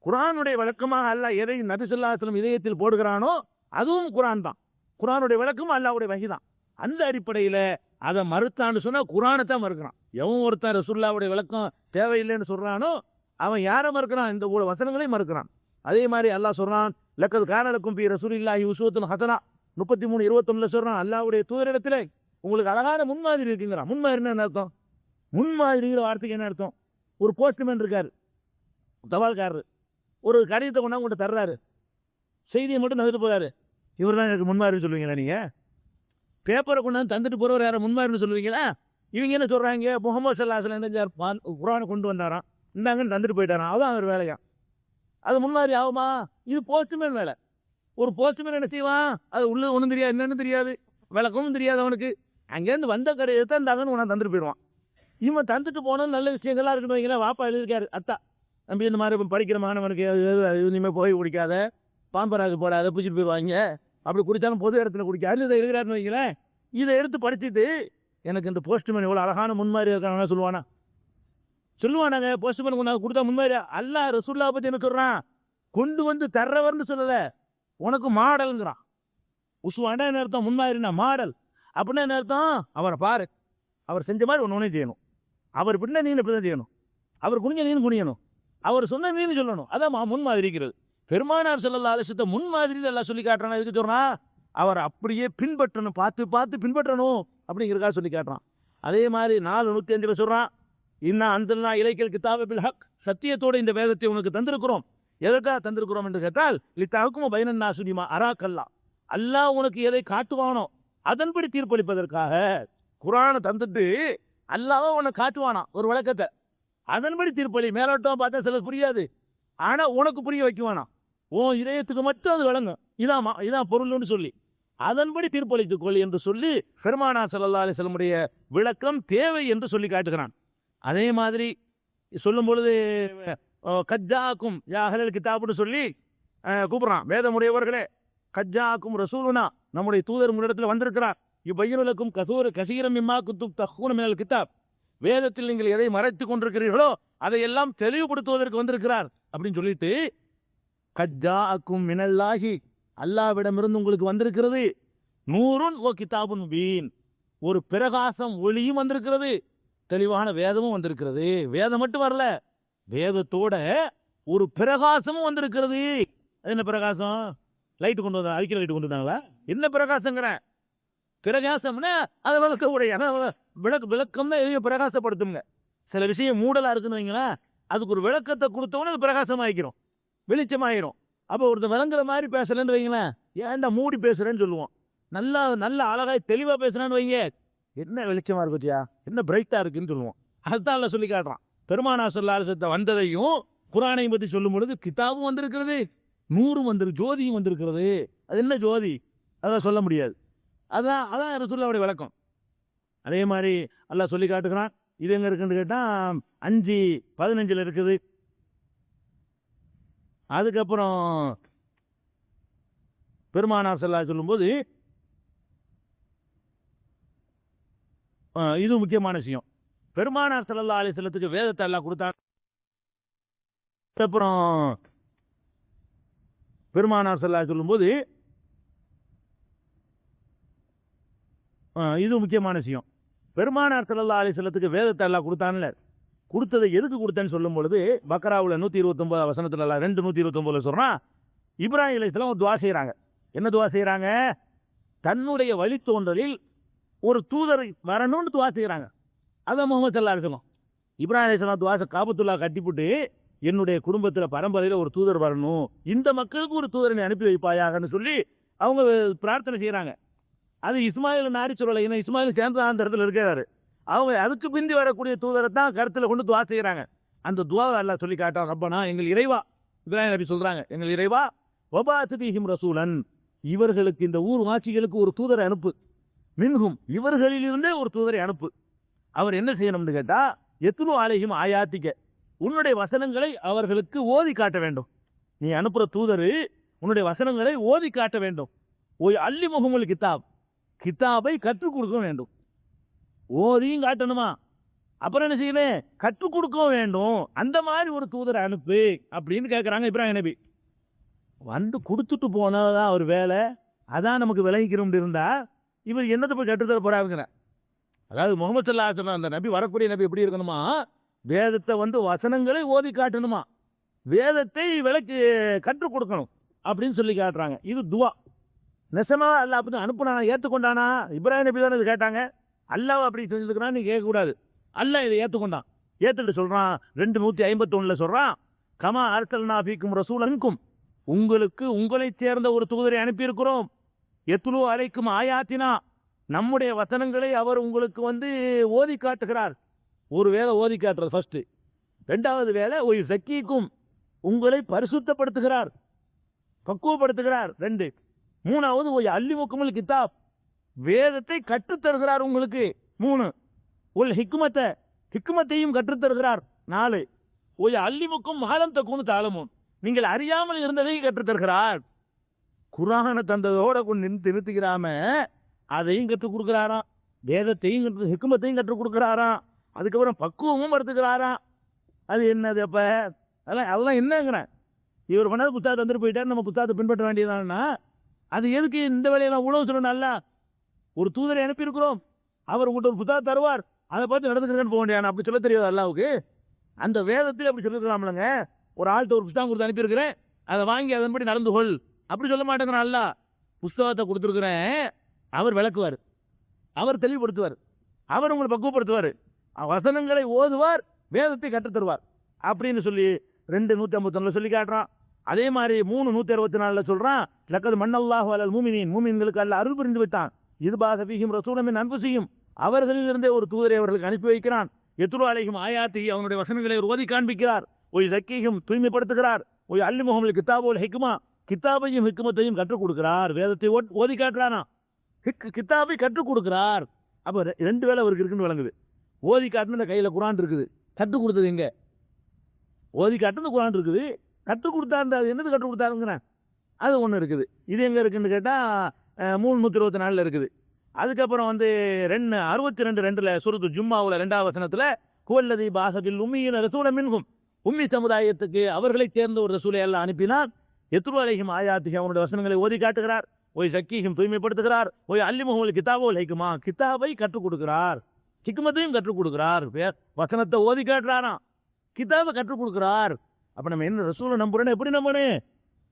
குரானுடைய விளக்கமாக அல்லாஹ் எதை நபி ஸல்லல்லாஹு அலைஹி வஸல்லம் இதயத்தில் போடுகிறானோ அதுவும் குரான் தான். குரானுடைய விளக்கம் அல்லாஹ்வுடைய வஹி தான். அந்த அடிப்படையில் அதை மறுத்தான்னு சொன்னால் குரானை தான் மறுக்கிறான். எவன் ஒருத்தன் ரசூலுல்லாஹ்வுடைய விளக்கம் தேவையில்லைன்னு சொல்கிறானோ அவன் யாரை மறுக்கிறான்? இந்த வசனங்களையும் மறுக்கிறான். அதே மாதிரி அல்லாஹ் சொல்கிறான், லக்கத் கான லக்கும் ஃபீ ரசூலில்லாஹி உஸ்வத்துன் ஹஸனா 33:21 சொல்கிறான், அல்லாஹ்வுடைய தூதரிடத்தில் உங்களுக்கு அழகான முன்மாதிரி இருக்குங்கிறான். முன்மாதிரின்னு என்ன அர்த்தம்? முன்மாதிரிங்கிற வார்த்தைக்கு என்ன அர்த்தம்? ஒரு போஸ்ட்மேன் இருக்கார், தபால்காரர், ஒரு கடிதத்தை கொண்டாந்து தர்றாரு, செய்தியை மட்டும் தந்துட்டு போகிறாரு. இவர் தான் எனக்கு முன்மாதிரின்னு சொல்லுவீங்களா? நீங்கள் பேப்பரை கொண்டாந்து தந்துட்டு போகிறவர் யாரை முன்மாதிரின்னு சொல்லுவீங்களா? இவங்க என்ன சொல்கிறாங்க, முஹம்மது ஸல்லல்லாஹு அலைஹி வஸல்லம் குர்ஆனை கொண்டு வந்தாராம், இந்தாங்கன்னு தந்துட்டு போயிட்டாராம், அதுதான் அவர் வேலையா? அது முன்மாதிரி ஆகுமா? இது போஸ்ட்மேன் வேலை. ஒரு போஸ்ட்மேன் என்ன செய்வான்? அது உள்ள ஒன்றும் தெரியாது, என்னென்னு தெரியாது, விளக்கமும் தெரியாது அவனுக்கு. அங்கேருந்து வந்த கரையை தான் இந்தாங்கன்னு உனக்கு தந்துட்டு போயிடுவான். இவன் தந்துட்டு போனோம், நல்ல விஷயங்கள்லாம் இருக்கணும் வைங்களேன். வாப்பா எழுதியிருக்காரு, அத்தா நம்பி இந்த மாதிரி படிக்கிற மாணவனுக்கு இனிமேல் போய் குடிக்காத, பாம்பராக போடாத, பிடிச்சிட்டு போயிடுவாங்க, அப்படி குடித்தாலும் பொது இடத்துல குடிக்காது, இதை எழுதுறாருன்னு வைங்களேன். இதை எடுத்து படிச்சுட்டு எனக்கு இந்த போஸ்ட்மேன் எவ்வளோ அழகான முன்மாதிரி இருக்காங்க சொல்லுவானா? சொல்லுவானாங்க. போஸ்ட்மேன் கொண்டாந்து கொடுத்தா முன்மாதிரி. அல்லாஹ் ரசூலுல்லாஹ் பற்றி என்ன சொல்கிறான்? கொண்டு வந்து தர்றவர்னு சொல்லலை, உனக்கு மாடலுங்கிறான். உஸ்வானா என்ன அர்த்தம்? முன்மாதிரினா மாடல். அப்படின்னா என்ன அர்த்தம்? அவரை பாரு, அவர் செஞ்ச மாதிரி ஒன்று செய்யணும், அவர் பின்ன நீ இப்படி தான் செய்யணும், அவர் குனிஞ்ச நீனு குனியணும், அவர் சொன்ன நீனு சொல்லணும். அதான் முன்மாதிரிக்கிறது. பெருமானார் ஸல்லல்லாஹு அலைஹி வஸல்லம் முன்மாதிரி எல்லாம் சொல்லி காட்டுறான். எதுக்கு சொல்கிறான்? அவர் அப்படியே பின்பற்றணும், பார்த்து பார்த்து பின்பற்றணும் அப்படிங்கிறதுக்காக சொல்லி காட்டுறான். அதே மாதிரி 4:105 சொல்கிறான், இன்னா அன்சல்னா இலைக்கல் கிதாப பில் ஹக், சத்தியத்தோடு இந்த வேதத்தை உனக்கு தந்திருக்கிறோம். எதற்காக தந்திருக்கிறோம் என்று கேட்டால், லித்தஹ்கும பைனன் நாஸி பிமா அராக்கல்லாஹ், அல்லாஹ் உனக்கு எதை காட்டுவானோ அதன்படி தீர்ப்பளிப்பதற்காக. குர்ஆனை தந்துட்டு அல்லாஹ் உனக்கு காட்டுவானா ஒரு விளக்கத்தை, அதன்படி தீர்ப்பளி. மேலோட்டம் பார்த்தா சில புரியாது, ஆனால் உனக்கு புரிய வைக்குவானா, உன் இதயத்துக்கு மட்டும் அது விளங்கும், இதான் பொருள்னு சொல்லி அதன்படி தீர்ப்பளித்துக் கொள் என்று சொல்லி பெருமானார் ஸல்லல்லாஹு அலைஹி வஸல்லமுடைய விளக்கம் தேவை என்று சொல்லி காட்டுகிறான். அதே மாதிரி சொல்லும் பொழுது கஜ்ஜாக்கும் யா அஹ்லல் கிதாப்னு சொல்லி கூப்பிடுறான், வேதமுடையவர்களே, கஜ்ஜாக்கும் ரசூலுனா, நம்முடைய தூதர் உங்களிடத்தில் வந்திருக்கிறார், இவ்வயிலுக்கும் கசீரம் இம்மா குத்துப் தஹூன மினல் கிதாப், வேதத்தில் நீங்கள் எதை மறைத்துக் கொண்டிருக்கிறீர்களோ அதையெல்லாம் தெளிவுபடுத்துவதற்கு வந்திருக்கிறார் அப்படின்னு சொல்லிட்டு, கஜ்ஜாக்கும் மினல்லாஹி, அல்லாவிடமிருந்து உங்களுக்கு வந்திருக்கிறது, நூறுன் ஓ கிதாபுன் முபீன், ஒரு பிரகாசம் ஒளியும் வந்திருக்கிறது, தெளிவான வேதமும் வந்திருக்கிறது. வேதம் மட்டும் வரல, வேதத்தோட ஒரு பிரகாசமும் வந்திருக்கிறது. அது என்ன பிரகாசம்? லைட்டு கொண்டு வந்தாங்க, அறிக்கை லைட்டு கொண்டு வந்தாங்களா? என்ன பிரகாசங்கிற? பிரகாசம்னா அதை விளக்கக்கூடிய விளக்கம்னா எதையும் பிரகாசப்படுத்துங்க. சில விஷயம் மூடலா இருக்குன்னு வைங்களேன், அதுக்கு ஒரு விளக்கத்தை கொடுத்தவொன்னே அது பிரகாசமாயிக்கிறோம், வெளிச்சமாயிரும். அப்போ ஒருத்தர் விளங்குற மாதிரி பேசலன்னு வைங்களேன், ஏன்டா மூடி பேசுறேன்னு சொல்லுவோம். நல்லா நல்லா அழகாய் தெளிவாக பேசுறான்னு வைங்க, என்ன வெளிச்சமா இருக்கு பத்தியா, என்ன பிரைட்டா இருக்குன்னு சொல்லுவோம். அதுதான் அல்ல சொல்லி காட்டுறான். பெருமானா ஸல்லல்லாஹு வந்ததையும் குர்ஆனையும் பற்றி சொல்லும் பொழுது கிதாபும் வந்திருக்கிறது, நூறும் ஜோதியும் வந்திருக்கிறது. அது என்ன ஜோதி? அதான் சொல்ல முடியாது. அதான் அதான் ரசூலுல்லாஹ்வுடைய விளக்கம். அதே மாதிரி அல்லாஹ் சொல்லி காட்டுகிறான். இது எங்க இருக்குன்னு கேட்டால் 5:15 இருக்குது. அதுக்கப்புறம் பெருமானார் ஸல்லல்லாஹு சொல்லும்போது இது முக்கியமான விஷயம். பெருமானார் ஸல்லல்லாஹு அலைஹி வஸல்லத்துக்கு வேதத்தை அல்லாஹ் கொடுத்தான். அப்புறம் பெருமானார் ஸல்லல்லாஹு சொல்லும்போது இது முக்கியமான விஷயம். பெருமானார் ஸல்லல்லாஹு அலைஹி வஸல்லத்துக்கு வேதத்தை அல்லாஹ் கொடுத்தான்ல, கொடுத்ததை எதுக்கு கொடுத்தேன்னு சொல்லும் பொழுது பக்ராவில் 129 வசனத்துல 2:129 சொல்றான், இப்ராஹிம் அலைஹிஸ்ஸலாம் ஒரு துவா செய்கிறாங்க. என்ன துவா செய்கிறாங்க? தன்னுடைய வழித்தோன்றலில் ஒரு தூதர் வரணும்னு துவா செய்கிறாங்க. அதான் முகமது ஸல்லல்லாஹு அலைஹி வஸல்லம். இப்ராஹிம் அலைஹிஸ்ஸலாம் துவா காபத்துல்லா கட்டிவிட்டு, என்னுடைய குடும்பத்தில் பரம்பரையில் ஒரு தூதர் வரணும், இந்த மக்களுக்கு ஒரு தூதரை அனுப்பி வைப்பாயாகன்னு சொல்லி அவங்க பிரார்த்தனை செய்கிறாங்க. அது இஸ்மாயில் நாரி சொல்லலை, ஏன்னா இஸ்மாயில் சேர்ந்த அந்த இடத்துல இருக்கிறாரு. அவங்க அதுக்கு பிந்தி வரக்கூடிய தூதரை தான் கருத்தில் கொண்டு துவா செய்கிறாங்க. அந்த துவாவை அல்லாஹ் சொல்லி காட்டான், ரப்பனா, எங்கள் இறைவா, இப்ராஹிம் நபி சொல்கிறாங்க, எங்கள் இறைவா, வபாத் ஃபீஹிம் ரசூலன், இவர்களுக்கு இந்த ஊர் ஆட்சிகளுக்கு ஒரு தூதரை அனுப்பு, மின்ஹும், இவர்களிலிருந்தே ஒரு தூதரை அனுப்பு. அவர் என்ன செய்யணும்னு கேட்டால், எத்லு அலைஹிம் ஆயாத்திக்க, உன்னுடைய வசனங்களை அவர்களுக்கு ஓதி காட்ட வேண்டும். நீ அனுப்புகிற தூதர் உன்னுடைய வசனங்களை ஓதி காட்ட வேண்டும். ஓய் அல்லி முகமுல் கிதாப், கிதாபை கற்றுக் கொடுக்க வேண்டும். ஓதியும் காட்டணுமா, அப்புறம் என்ன செய்யணும், கற்றுக் கொடுக்க வேண்டும். அந்த மாதிரி ஒரு தூதரை அனுப்பு அப்படின்னு கேட்குறாங்க இப்ராஹிம் நபி. வந்து கொடுத்துட்டு போனதான் அவர் வேலை, அதான் நமக்கு விலகிக்கிறோம் இருந்தா இவர் என்னத்தை போய் கற்றுத்தர போறாருங்கிற. அதாவது முகமது ஸல்லல்லாஹு அலைஹி வஸல்லம் அந்த நபி, வரக்கூடிய நபி எப்படி இருக்கணுமா, வேதத்தை வசனங்களை ஓதி காட்டணுமா, வேதத்தை விளக்கி கற்றுக் கொடுக்கணும் அப்படின்னு சொல்லி காட்டுறாங்க. இது துவா. நெசமா அல்லாஹ் அப்படி அனுப்புனானா, ஏற்றுக்கொண்டானா? இப்ராஹிம் நபி தானே இது கேட்டாங்க. அல்லாஹ் அப்படி செஞ்சுருக்கிறான், நீ கேட்கக்கூடாது. அல்லாஹ் இதை ஏற்றுக்கொண்டான். ஏற்றுட்டு சொல்கிறான் 2:151 சொல்கிறான், கமா அர்சல்னா ஃபீக்கும் ரசூலன்கும், உங்களுக்கு உங்களை சேர்ந்த ஒரு தூதரை அனுப்பியிருக்கிறோம், எத்லு அலைக்கும் ஆயாத்தினா, நம்முடைய வசனங்களை அவர் உங்களுக்கு ஓதி காட்டுகிறார். ஒரு வேலை ஓதி காட்டுறது ஃபர்ஸ்ட். ரெண்டாவது வேலை ஒய் சக்கீக்கும், உங்களை பரிசுத்தப்படுத்துகிறார், பக்குவப்படுத்துகிறார். 2. மூணாவது ஒய் அல்லிமுக்குமுல் கிதாப், வேதத்தை கற்றுத்தருகிறார் உங்களுக்கு. 3. ஒல் ஹிக்மத்தை, ஹிக்மத்தையும் கற்றுத்தருகிறார். 4. ஒய் அல்லிமுக்கும் மாலம் தக்குன்னு தாளமும், நீங்கள் அறியாமல் இருந்ததை கற்றுத்தருகிறார். குர்ஆனை தந்ததோட நிறுத்திக்கிறாம அதையும் கற்றுக் கொடுக்குறாராம், வேதத்தையும் ஹிக்மத்தையும் கற்றுக் கொடுக்குறாராம், அதுக்கப்புறம் பக்குவமும் படுத்துக்கிறாராம். அது என்னது? அப்போ அதெல்லாம் என்னங்கிறேன். இவர் பண்ணாத புத்தகத்தை வந்துட்டு போயிட்டார், நம்ம புத்தகத்தை பின்பற்ற வேண்டியதானா? அது எதுக்கு இந்த வேலையெல்லாம் உணவு சொல்லணும்ல? ஒரு தூதரை அனுப்பியிருக்கிறோம், அவர் உங்கள்கிட்ட ஒரு புத்தகம் தருவார், அதை பார்த்து நடந்துக்கிறேன்னு போக வேண்டியானா? அப்படி சொல்ல தெரியாது அல்லாவுக்கு? அந்த வேதத்தில் அப்படி சொல்லிருக்கலாம்லங்க. ஒரு ஆள்கிட்ட ஒரு புத்தகம் கொடுத்து அனுப்பியிருக்கிறேன், அதை வாங்கி அதன்படி நடந்து கொள், அப்படி சொல்ல மாட்டேங்கிறான் அல்லா. புஸ்தகத்தை கொடுத்துருக்குறேன், அவர் விளக்குவார், அவர் தெளிவுபடுத்துவார், அவர் உங்களை பக்குவப்படுத்துவார், வசனங்களை ஓதுவார், வேதத்தை கற்றுத்தருவார் அப்படின்னு சொல்லி 2:151 சொல்லி காட்டுறான். அதே மாதிரி 3:164 சொல்றான், லக்கது மன்னல்லாஹு அலல் மூமினீன், மூமின்களுக்கு அல்ல அருள் புரிந்து விட்டான், இதுபாக ஃபீஹிம் ரசூலமின் அன்ஃபுஸிஹிம், அவர்களிலிருந்தே ஒரு தூதரை அவர்களுக்கு அனுப்பி வைக்கிறான், எத்லு அலைஹிம் ஆயாத்தி, அவனுடைய வசனங்களை ஓதி காண்பிக்கிறார், ஒய் சக்கீஹிம், தூய்மைப்படுத்துகிறார், ஒய் அல்லிமுஹுமுல் கிதாபுல் ஹிக்மா, கிதாபையும் ஹிக்மத்தையும் கற்றுக் கொடுக்கிறார். வேதத்தை ஓதி காட்டுறானா, கிதாபை கற்றுக் கொடுக்கிறார். அப்போ 2 வேலை அவருக்கு இருக்குன்னு விளங்குது. ஓதி காட்டுன்னு கையில் குரான் இருக்குது, கற்றுக் கொடுத்தது எங்க? ஓதி காட்டுன்னு குரான் இருக்குது, கற்றுக் கொடுத்தாரு. அது என்னது கற்றுக் கொடுத்தாருங்கிறேன்? அது ஒன்று இருக்குது. இது எங்கே இருக்குதுன்னு கேட்டால் 324 இருக்குது. அதுக்கப்புறம் வந்து 62:2 சூரத்து ஜும்மாவில் 2வது வசனத்தில் குவல்லதி பாசபில் உம்மியின் ரசூல மின்கும், உம்மி சமுதாயத்துக்கு அவர்களை தேர்ந்த ஒரு ரசூலை எல்லாம் அனுப்பினார். எத்ரு அலைஹிம் ஆயாத்திஹி, அவனுடைய வசனங்களை ஓதி காட்டுகிறார். ஒய் சக்கீஹிம், தூய்மைப்படுத்துகிறார். ஒய் அல்லிமுஹுல் கிதாபோ ஹைக்குமா, கிதாபை கற்றுக் கொடுக்கிறார், ஹிக்மத்தையும் கற்றுக் கொடுக்கிறார். வசனத்தை ஓதி காட்டுறாராம், கிதாபை கற்றுக் கொடுக்கிறார். அப்போ நம்ம என்ன ரசூலை நம்புறோன்னு எப்படி நம்பணும்?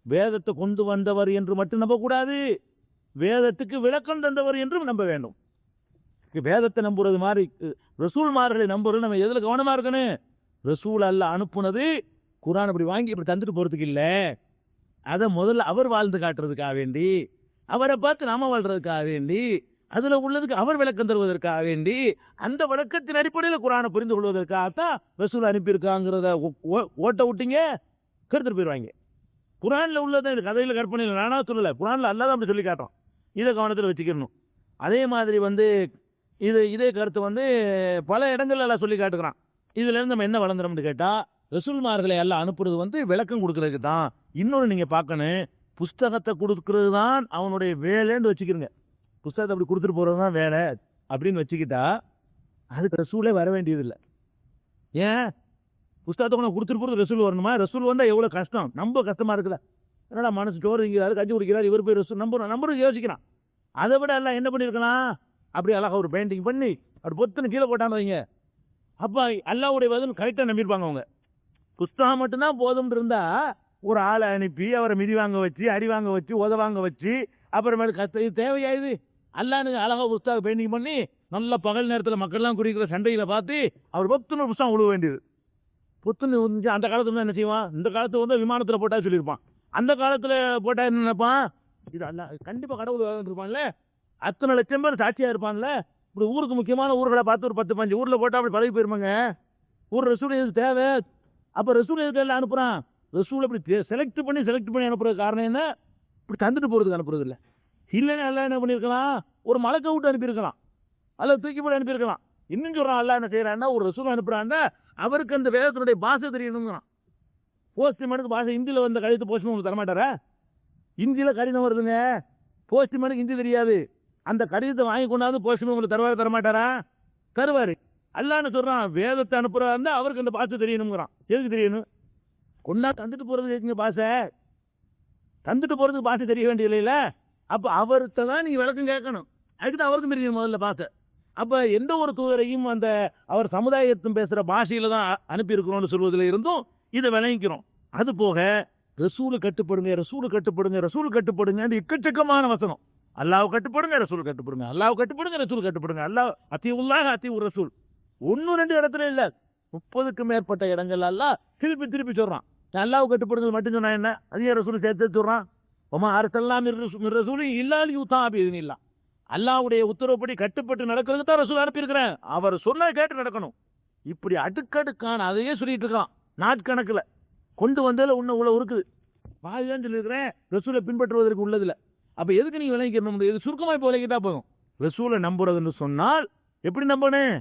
வேதத்தை கொண்டு வந்தவர் என்று மட்டும் நம்பக்கூடாது, வேதத்துக்கு விளக்கம் தந்தவர் என்றும் நம்ப வேண்டும். வேதத்தை நம்புறது மாதிரி ரசூல்மார்களை நம்புறது நம்ம எதில் கவனமாக இருக்கணும்? ரசூல் அல்ல அனுப்புனது குர்ஆன் அப்படி வாங்கி இப்படி தந்துட்டு போகிறதுக்கு இல்லை. அதை முதல்ல அவர் வாழ்ந்து காட்டுறதுக்காக வேண்டி, அவரை பார்த்து நாம வாழ்றதுக்காக வேண்டி, அதில் உள்ளதுக்கு அவர் விளக்கம் தருவதற்காக வேண்டி, அந்த விளக்கத்தின் அடிப்படையில் குர்ஆனை புரிந்து கொள்வதற்காகத்தான் ரசூல் அனுப்பியிருக்காங்கிறத ஓட்ட விட்டீங்க, கருத்துட்டு போயிடுவாங்க. குர்ஆனில் உள்ளதை கதையில் கற்பனையில் நானா சொல்லலை, குர்ஆனில் அல்லாத அப்படி சொல்லி காட்டுறோம். இதை கவனத்தில் வச்சுக்கணும். அதே மாதிரி வந்து இதே கருத்து வந்து பல இடங்கள்ல எல்லாம் சொல்லி காட்டுக்கிறான். இதுலேருந்து நம்ம என்ன வளர்ந்துறோம்னு கேட்டால், ரசூல்மார்களை எல்லாம் அனுப்புறது வந்து விளக்கம் கொடுக்கறதுக்கு தான். இன்னொன்று நீங்கள் பார்க்கணும், புஸ்தகத்தை கொடுக்கறது தான் அவனுடைய வேலைன்னு வச்சுக்கிறங்க. புஸ்தகத்தை அப்படி கொடுத்துட்டு போகிறது தான் வேலை அப்படின்னு வச்சுக்கிட்டா அதுக்கு ரசூலே வர வேண்டியதில்லை. ஏன்? புஸ்தகத்தை கொண்டு கொடுத்துட்டு போகிறது ரசூல் வரணுமா? ரசூல் வந்தால் எவ்வளோ கஷ்டம், ரொம்ப கஷ்டமாக இருக்குதா? என்னடா மனசு சோறு திங்கிறாரு, கஞ்சி குடிக்கிறார், இவர் போய் ரசூல் நம்புறோம் யோசிக்கிறான். அதை விட எல்லாம் என்ன பண்ணியிருக்கலாம், அப்படி அழகாக ஒரு பெயிண்டிங் பண்ணி அப்படி பொத்துன்னு கீழே போட்டான்னு வைங்க. அப்போ அல்லாவுடைய பதில் கரெக்டாக நம்பியிருப்பாங்க அவங்க. புஸ்தகம் மட்டும்தான் போதும்னு இருந்தால் ஒரு ஆளை அனுப்பி அவரை மிதி வாங்க வச்சு, அடி வாங்க வச்சு, உதவாங்க வச்சு, அப்புறமேல இது தேவையாயுது? அல்லான்னு அழகாக புஸ்தகம் பெயிண்டிங் பண்ணி நல்லா பகல் நேரத்தில் மக்கள்லாம் குறிக்கிற சண்டையில் பார்த்து அவர் பொத்துன்னு புஸ்தகம் விழுவ வேண்டியது. பொத்துன்னு இருந்துச்சு. அந்த காலத்துல என்ன செய்வான்? இந்த காலத்தில் வந்து விமானத்தில் போட்டால் சொல்லியிருப்பான். அந்த காலத்தில் போட்டால் என்ன நினைப்பான்? இது அல்ல, கண்டிப்பாக கடவுள் இருப்பான்ல, அத்தனை லட்சம் பேர் சாட்சியாக இருப்பான்ல. இப்படி ஊருக்கு முக்கியமான ஊர்களை பார்த்து ஒரு 10-15 ஊரில் போட்டால் அப்படி பதவி போயிருமாங்க. ஒரு ரசூல் எது தேவை? அப்போ ரசூல் எதுக்கு எல்லாம் அனுப்புகிறான்? ரசூல் இப்படி செலக்ட் பண்ணி அனுப்புறது காரணம் என்ன? இப்படி தந்துட்டு போகிறதுக்கு அனுப்புறது இல்லை. இல்லைன்னா எல்லாம் என்ன பண்ணியிருக்கலாம்? ஒரு மலக்க விட்டு அனுப்பியிருக்கலாம், அதில் தூக்கி போட்டு அனுப்பியிருக்கலாம். இன்னும் சொல்கிறான், அல்ல என்ன செய்கிறான்னா, ஒரு ரசூல் அனுப்புகிறான்னா அவருக்கு அந்த வேதத்தினுடைய பாஷை தெரியணுங்கிறான். போஸ்ட்மேனுக்கு பாஷை ஹிந்தியில் வந்த கடிதத்தை போஸ்ட்மேன் உங்களுக்கு தரமாட்டாரா? ஹிந்தியில் கடிதம் வருதுங்க, போஸ்ட்மேனுக்கு ஹிந்தி தெரியாது. அந்த கடிதத்தை வாங்கி கொண்டாந்து போஸ்ட்மேன் உங்களுக்கு தரமாட்டாரா? தருவார். அல்லான்னு சொல்கிறான், வேதத்தை அனுப்புகிறா இருந்தால் அவருக்கு அந்த பாஷை தெரியணுங்கிறான். எதுக்கு தெரியணும்? கொண்டா தந்துட்டு போகிறது எதுங்க பாஷை? தந்துட்டு போகிறதுக்கு பாஷை தெரிய வேண்டியதில்லை. அப்போ அவர்கிட்ட தான் நீங்கள் விளக்கம் கேட்கணும். அதுக்கு தான் அவருக்கும் தெரியும் முதல்ல பாஷை. அப்போ எந்த ஒரு தூதரையும் அந்த அவர் சமுதாயத்தும் பேசுகிற பாஷையில் தான் அனுப்பியிருக்கிறோம்னு சொல்வதில் இருந்தும் இதை விளங்கிக்கிறோம். அது போக ரசூலு கட்டுப்படுங்க, ரசூலு கட்டுப்படுங்க, ரசூலு கட்டுப்படுங்க, எக்கச்சக்கமான வசனம். அல்லாஹ் கட்டுப்படுங்க, ரசூல் கட்டுப்படுங்க, அல்லாஹ் கட்டுப்படுங்க, ரசூல் கட்டுப்படுங்க, அல்லாஹ் அத்தியுல்லாஹ் அத்தியுர் ரசூல். 1-2 இடத்துல இல்லை, 30க்கும் மேற்பட்ட இடங்கள் எல்லாம் திருப்பி சொல்கிறான். அல்லாஹ் கட்டுப்படுங்க மட்டும் சொன்னா என்ன, அதிக ரசூல் சேர்த்து சொல்கிறான். ஒமா அரசல்லாம் ரசூல் இல்லால் யூதா அப்படின்னு இல்லை. அல்லாஹ்வுடைய உத்தரவுப்படி கட்டுப்பட்டு நடக்கிறது தான் ரசூல் அனுப்பியிருக்கிறேன். அவர் சொன்ன கேட்டு நடக்கணும். இப்படி அடுக்கடுக்கான அதையே சொல்லிட்டு இருக்கான். நாட்கணக்கில் கொண்டு வந்ததில் இன்னும் உள்ள இருக்குது. பாதிதான் சொல்லியிருக்கிறேன் ரசூலை பின்பற்றுவதற்கு உள்ளதில்லை. அப்போ எதுக்கு நீங்கள் விளங்கிக்கணும்? இது சுருக்கமாக இப்போ விளங்கிட்டா போதும். ரசூலை நம்புறதுன்னு சொன்னால் எப்படி நம்பணும்?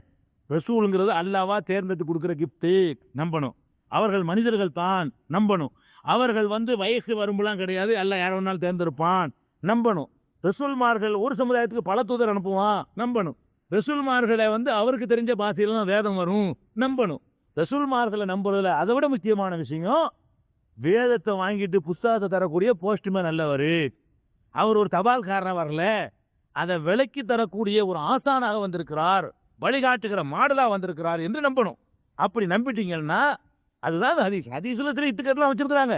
ரசூலுங்கிறது அல்லாவா தேர்ந்தெடுத்து கொடுக்குற கிஃப்ட்டு நம்பணும். அவர்கள் மனிதர்கள் தான் நம்பணும். அவர்கள் வந்து வயசு வரும்புலாம் கிடையாது, அல்லாஹ் யார் வேணாலும் தேர்ந்தெடுப்பான் நம்பணும். ரசூல்மார்கள் ஒரு சமுதாயத்துக்கு பல தூதர் அனுப்புவான் நம்பணும். ரசூல்மார்களை வந்து அவருக்கு தெரிஞ்ச பாஷையில தான் வேதம் வரும் நம்பணும். ரசூல்மார்களை நம்புறதுல அதை விட முக்கியமான விஷயம், வேதத்தை வாங்கிட்டு புஸ்தகத்தை தரக்கூடிய போஸ்ட்மேன் நல்லவர், அவர் ஒரு தபால்காரனாக வரல, அதை விலக்கி தரக்கூடிய ஒரு ஆசானாக வந்திருக்கிறார், வழிகாட்டுகிற மாடலாக வந்திருக்கிறார் என்று நம்பணும். அப்படி நம்பிட்டீங்கன்னா அதுதான் ஹதீஸ்ல இட்டுக்கட்டெல்லாம் வச்சிருக்கிறாங்க.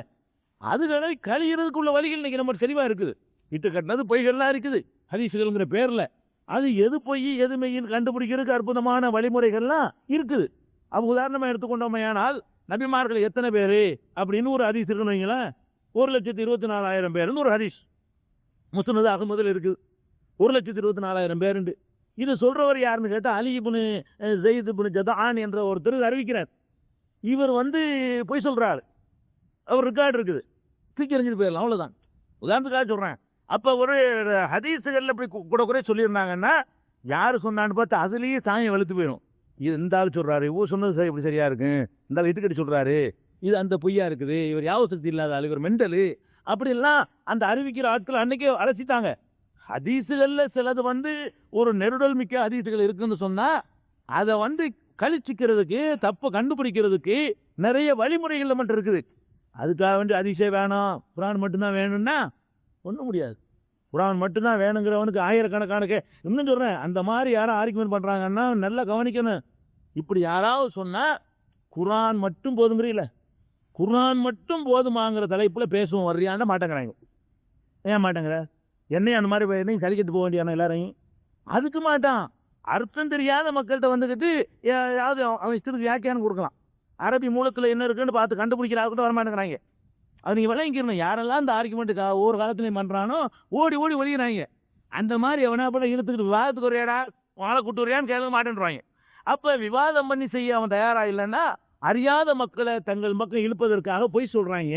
அதுகளை கழிகிறதுக்குள்ள வழிகள் இன்னைக்கு நம்ம தெளிவாக இருக்குது. இட்டுக்கட்டினது பொய்கள்லாம் இருக்குது ஹதீஸ்ங்கிற பேரில். அது எது பொய் எது மெய்யின்னு கண்டுபிடிக்கிறதுக்கு அற்புதமான வழிமுறைகள்லாம் இருக்குது. அப்போ உதாரணமாக எடுத்துக்கொண்டோமையானால் நபிமார்கள் எத்தனை பேர் அப்படின்னு ஒரு ஹதீஸ் இருக்குன்னு வைங்களேன். 1,24,000 பேருன்னு ஒரு ஹதீஸ் முஸ்னது அஹ்மதில் இருக்குது. 1,24,000 பேருண்டு. இது சொல்கிறவர் யாருன்னு கேட்டால் அலி இப்னு ஸைத் இப்னு ஜதான் என்ற ஒருத்தர் அறிவிக்கிறார். இவர் வந்து பொய் சொல்கிறார், அவர் ரெக்கார்டு இருக்குது, தூக்கி எறிஞ்சிட்டு போயிடலாம், அவ்வளோதான். உதாரணத்துக்காக சொல்கிறேன். அப்போ ஒரு ஹதீஸுகளில் இப்படி குறை சொல்லியிருந்தாங்கன்னா யார் சொன்னான்னு பார்த்து அதுலேயே சாயம் வெளுத்து போயிடும். இது இந்த ஆள் சொல்கிறாரு, சொன்னது இப்படி சரியாக இருக்கு, இந்த ஆள் இட்டுக்கட்டி சொல்கிறாரு, இது அந்த பொய்யா இருக்குது, இவர் யாவ சக்தி இல்லாத ஆள், இவர் மெண்டலு அப்படிலாம் அந்த அறிவிக்கிற ஆட்கள் அன்னைக்கே அலசித்தாங்க. ஹதீஸுகளில் சிலது ஒரு நெருடல் மிக்க ஹதீஸுகள் இருக்குன்னு சொன்னால் அதை கழிச்சிக்கிறதுக்கு தப்பை கண்டுபிடிக்கிறதுக்கு நிறைய வழிமுறைகள் மட்டும் இருக்குது. அதுக்காக ஹதீஸே வேணாம் குர்ஆன் மட்டும்தான் வேணும்னா ஒன்றும் முடியாது. குர்ஆன் மட்டும்தான் வேணுங்கிறவனுக்கு ஆயிரக்கணக்கான இன்னும் சொல்கிறேன், அந்த மாதிரி யாரும் ஆர்கியூமெண்ட் பண்ணுறாங்கன்னா நல்லா கவனிக்கணும். இப்படி யாராவது சொன்னால் குர்ஆன் மட்டும் போதுங்கிறீங்கள, குர்ஆன் மட்டும் போதுமாங்கிற தலைப்பில் பேசுவோம் வர்றியான்னு மாட்டேங்கிறாங்க. ஏன் மாட்டேங்கிற? என்னையும் அந்த மாதிரி என்னையும் கழிக்கிட்டு போக வேண்டியான எல்லாரையும் அதுக்கு மாட்டான். அர்த்தம் தெரியாத மக்கள்கிட்ட ஏதாவது அவன் இஷ்டத்துக்கு வியாக்கியானம் கொடுக்கலாம். அரபி மூலத்தில் என்ன இருக்குன்னு பார்த்து கண்டுபிடிக்கிறா கூட வரமாட்டேங்கிறாங்க. அது நீங்கள் விளங்கிக்கணும். யாரெல்லாம் இந்த ஆர்குமெண்ட்டுக்கா ஒவ்வொரு காலத்துலையும் பண்ணுறானோ ஓடி ஓடி ஒழிகிறாங்க. அந்த மாதிரி எவனா கூட இழுத்துக்கிட்டு விவாதத்துக்கு ஒரு ஏடா வாழை கூட்டு வரையான்னு கேட்க மாட்டேன்றாங்க. அப்போ விவாதம் பண்ணி செய்ய அவன் தயாராக இல்லைன்னா அறியாத மக்களை தங்கள் மக்கள் இழுப்பதற்காக பொய் சொல்கிறாங்க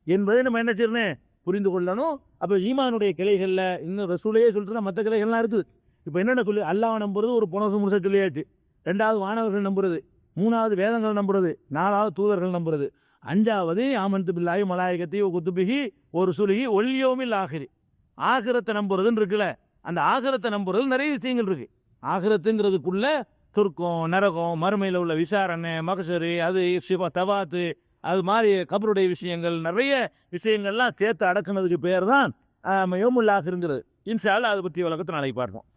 என்பதை நம்ம என்ன செய்யணும், புரிந்து கொள்ளணும். அப்போ ஈமானுடைய கிளைகளில் இன்னும் ரசூலையே சொல்லிட்டு மற்ற கிளைகள்லாம் இருக்குது. இப்போ என்னென்ன சொல்லி அல்லாஹ் நம்புறது ஒரு புனசு முழுச சொல்லியாச்சு. 2வது வானவர்கள் நம்புறது, 3வது வேதங்கள் நம்புறது, 4வது தூதர்கள் நம்புறது, 5வது ஆமன்து பில்லாஹி மலாயிகத்தி குத்துபிஹி ஒரு சுலுகி ஒல்யோமில் ஆகிரி ஆகிரத்தை நம்புறதுன்னு இருக்குல்ல. அந்த ஆகிரத்தை நம்புறது நிறைய விஷயங்கள் இருக்கு. ஆகிரத்துங்கிறதுக்குள்ள துர்க்கம், நரகம், மறுமையில் உள்ள விசாரணை, மகசரு, அது சிவ தவாத்து, அது மாதிரி கபருடைய விஷயங்கள், நிறைய விஷயங்கள்லாம் சேர்த்து அடக்குனதுக்கு பேர் தான் யோமுல் ஆகிருங்கிறது. இன்ஷா அல்லாஹ் அதை பற்றி விளக்கத்தை நாளைக்கு பார்ப்போம்.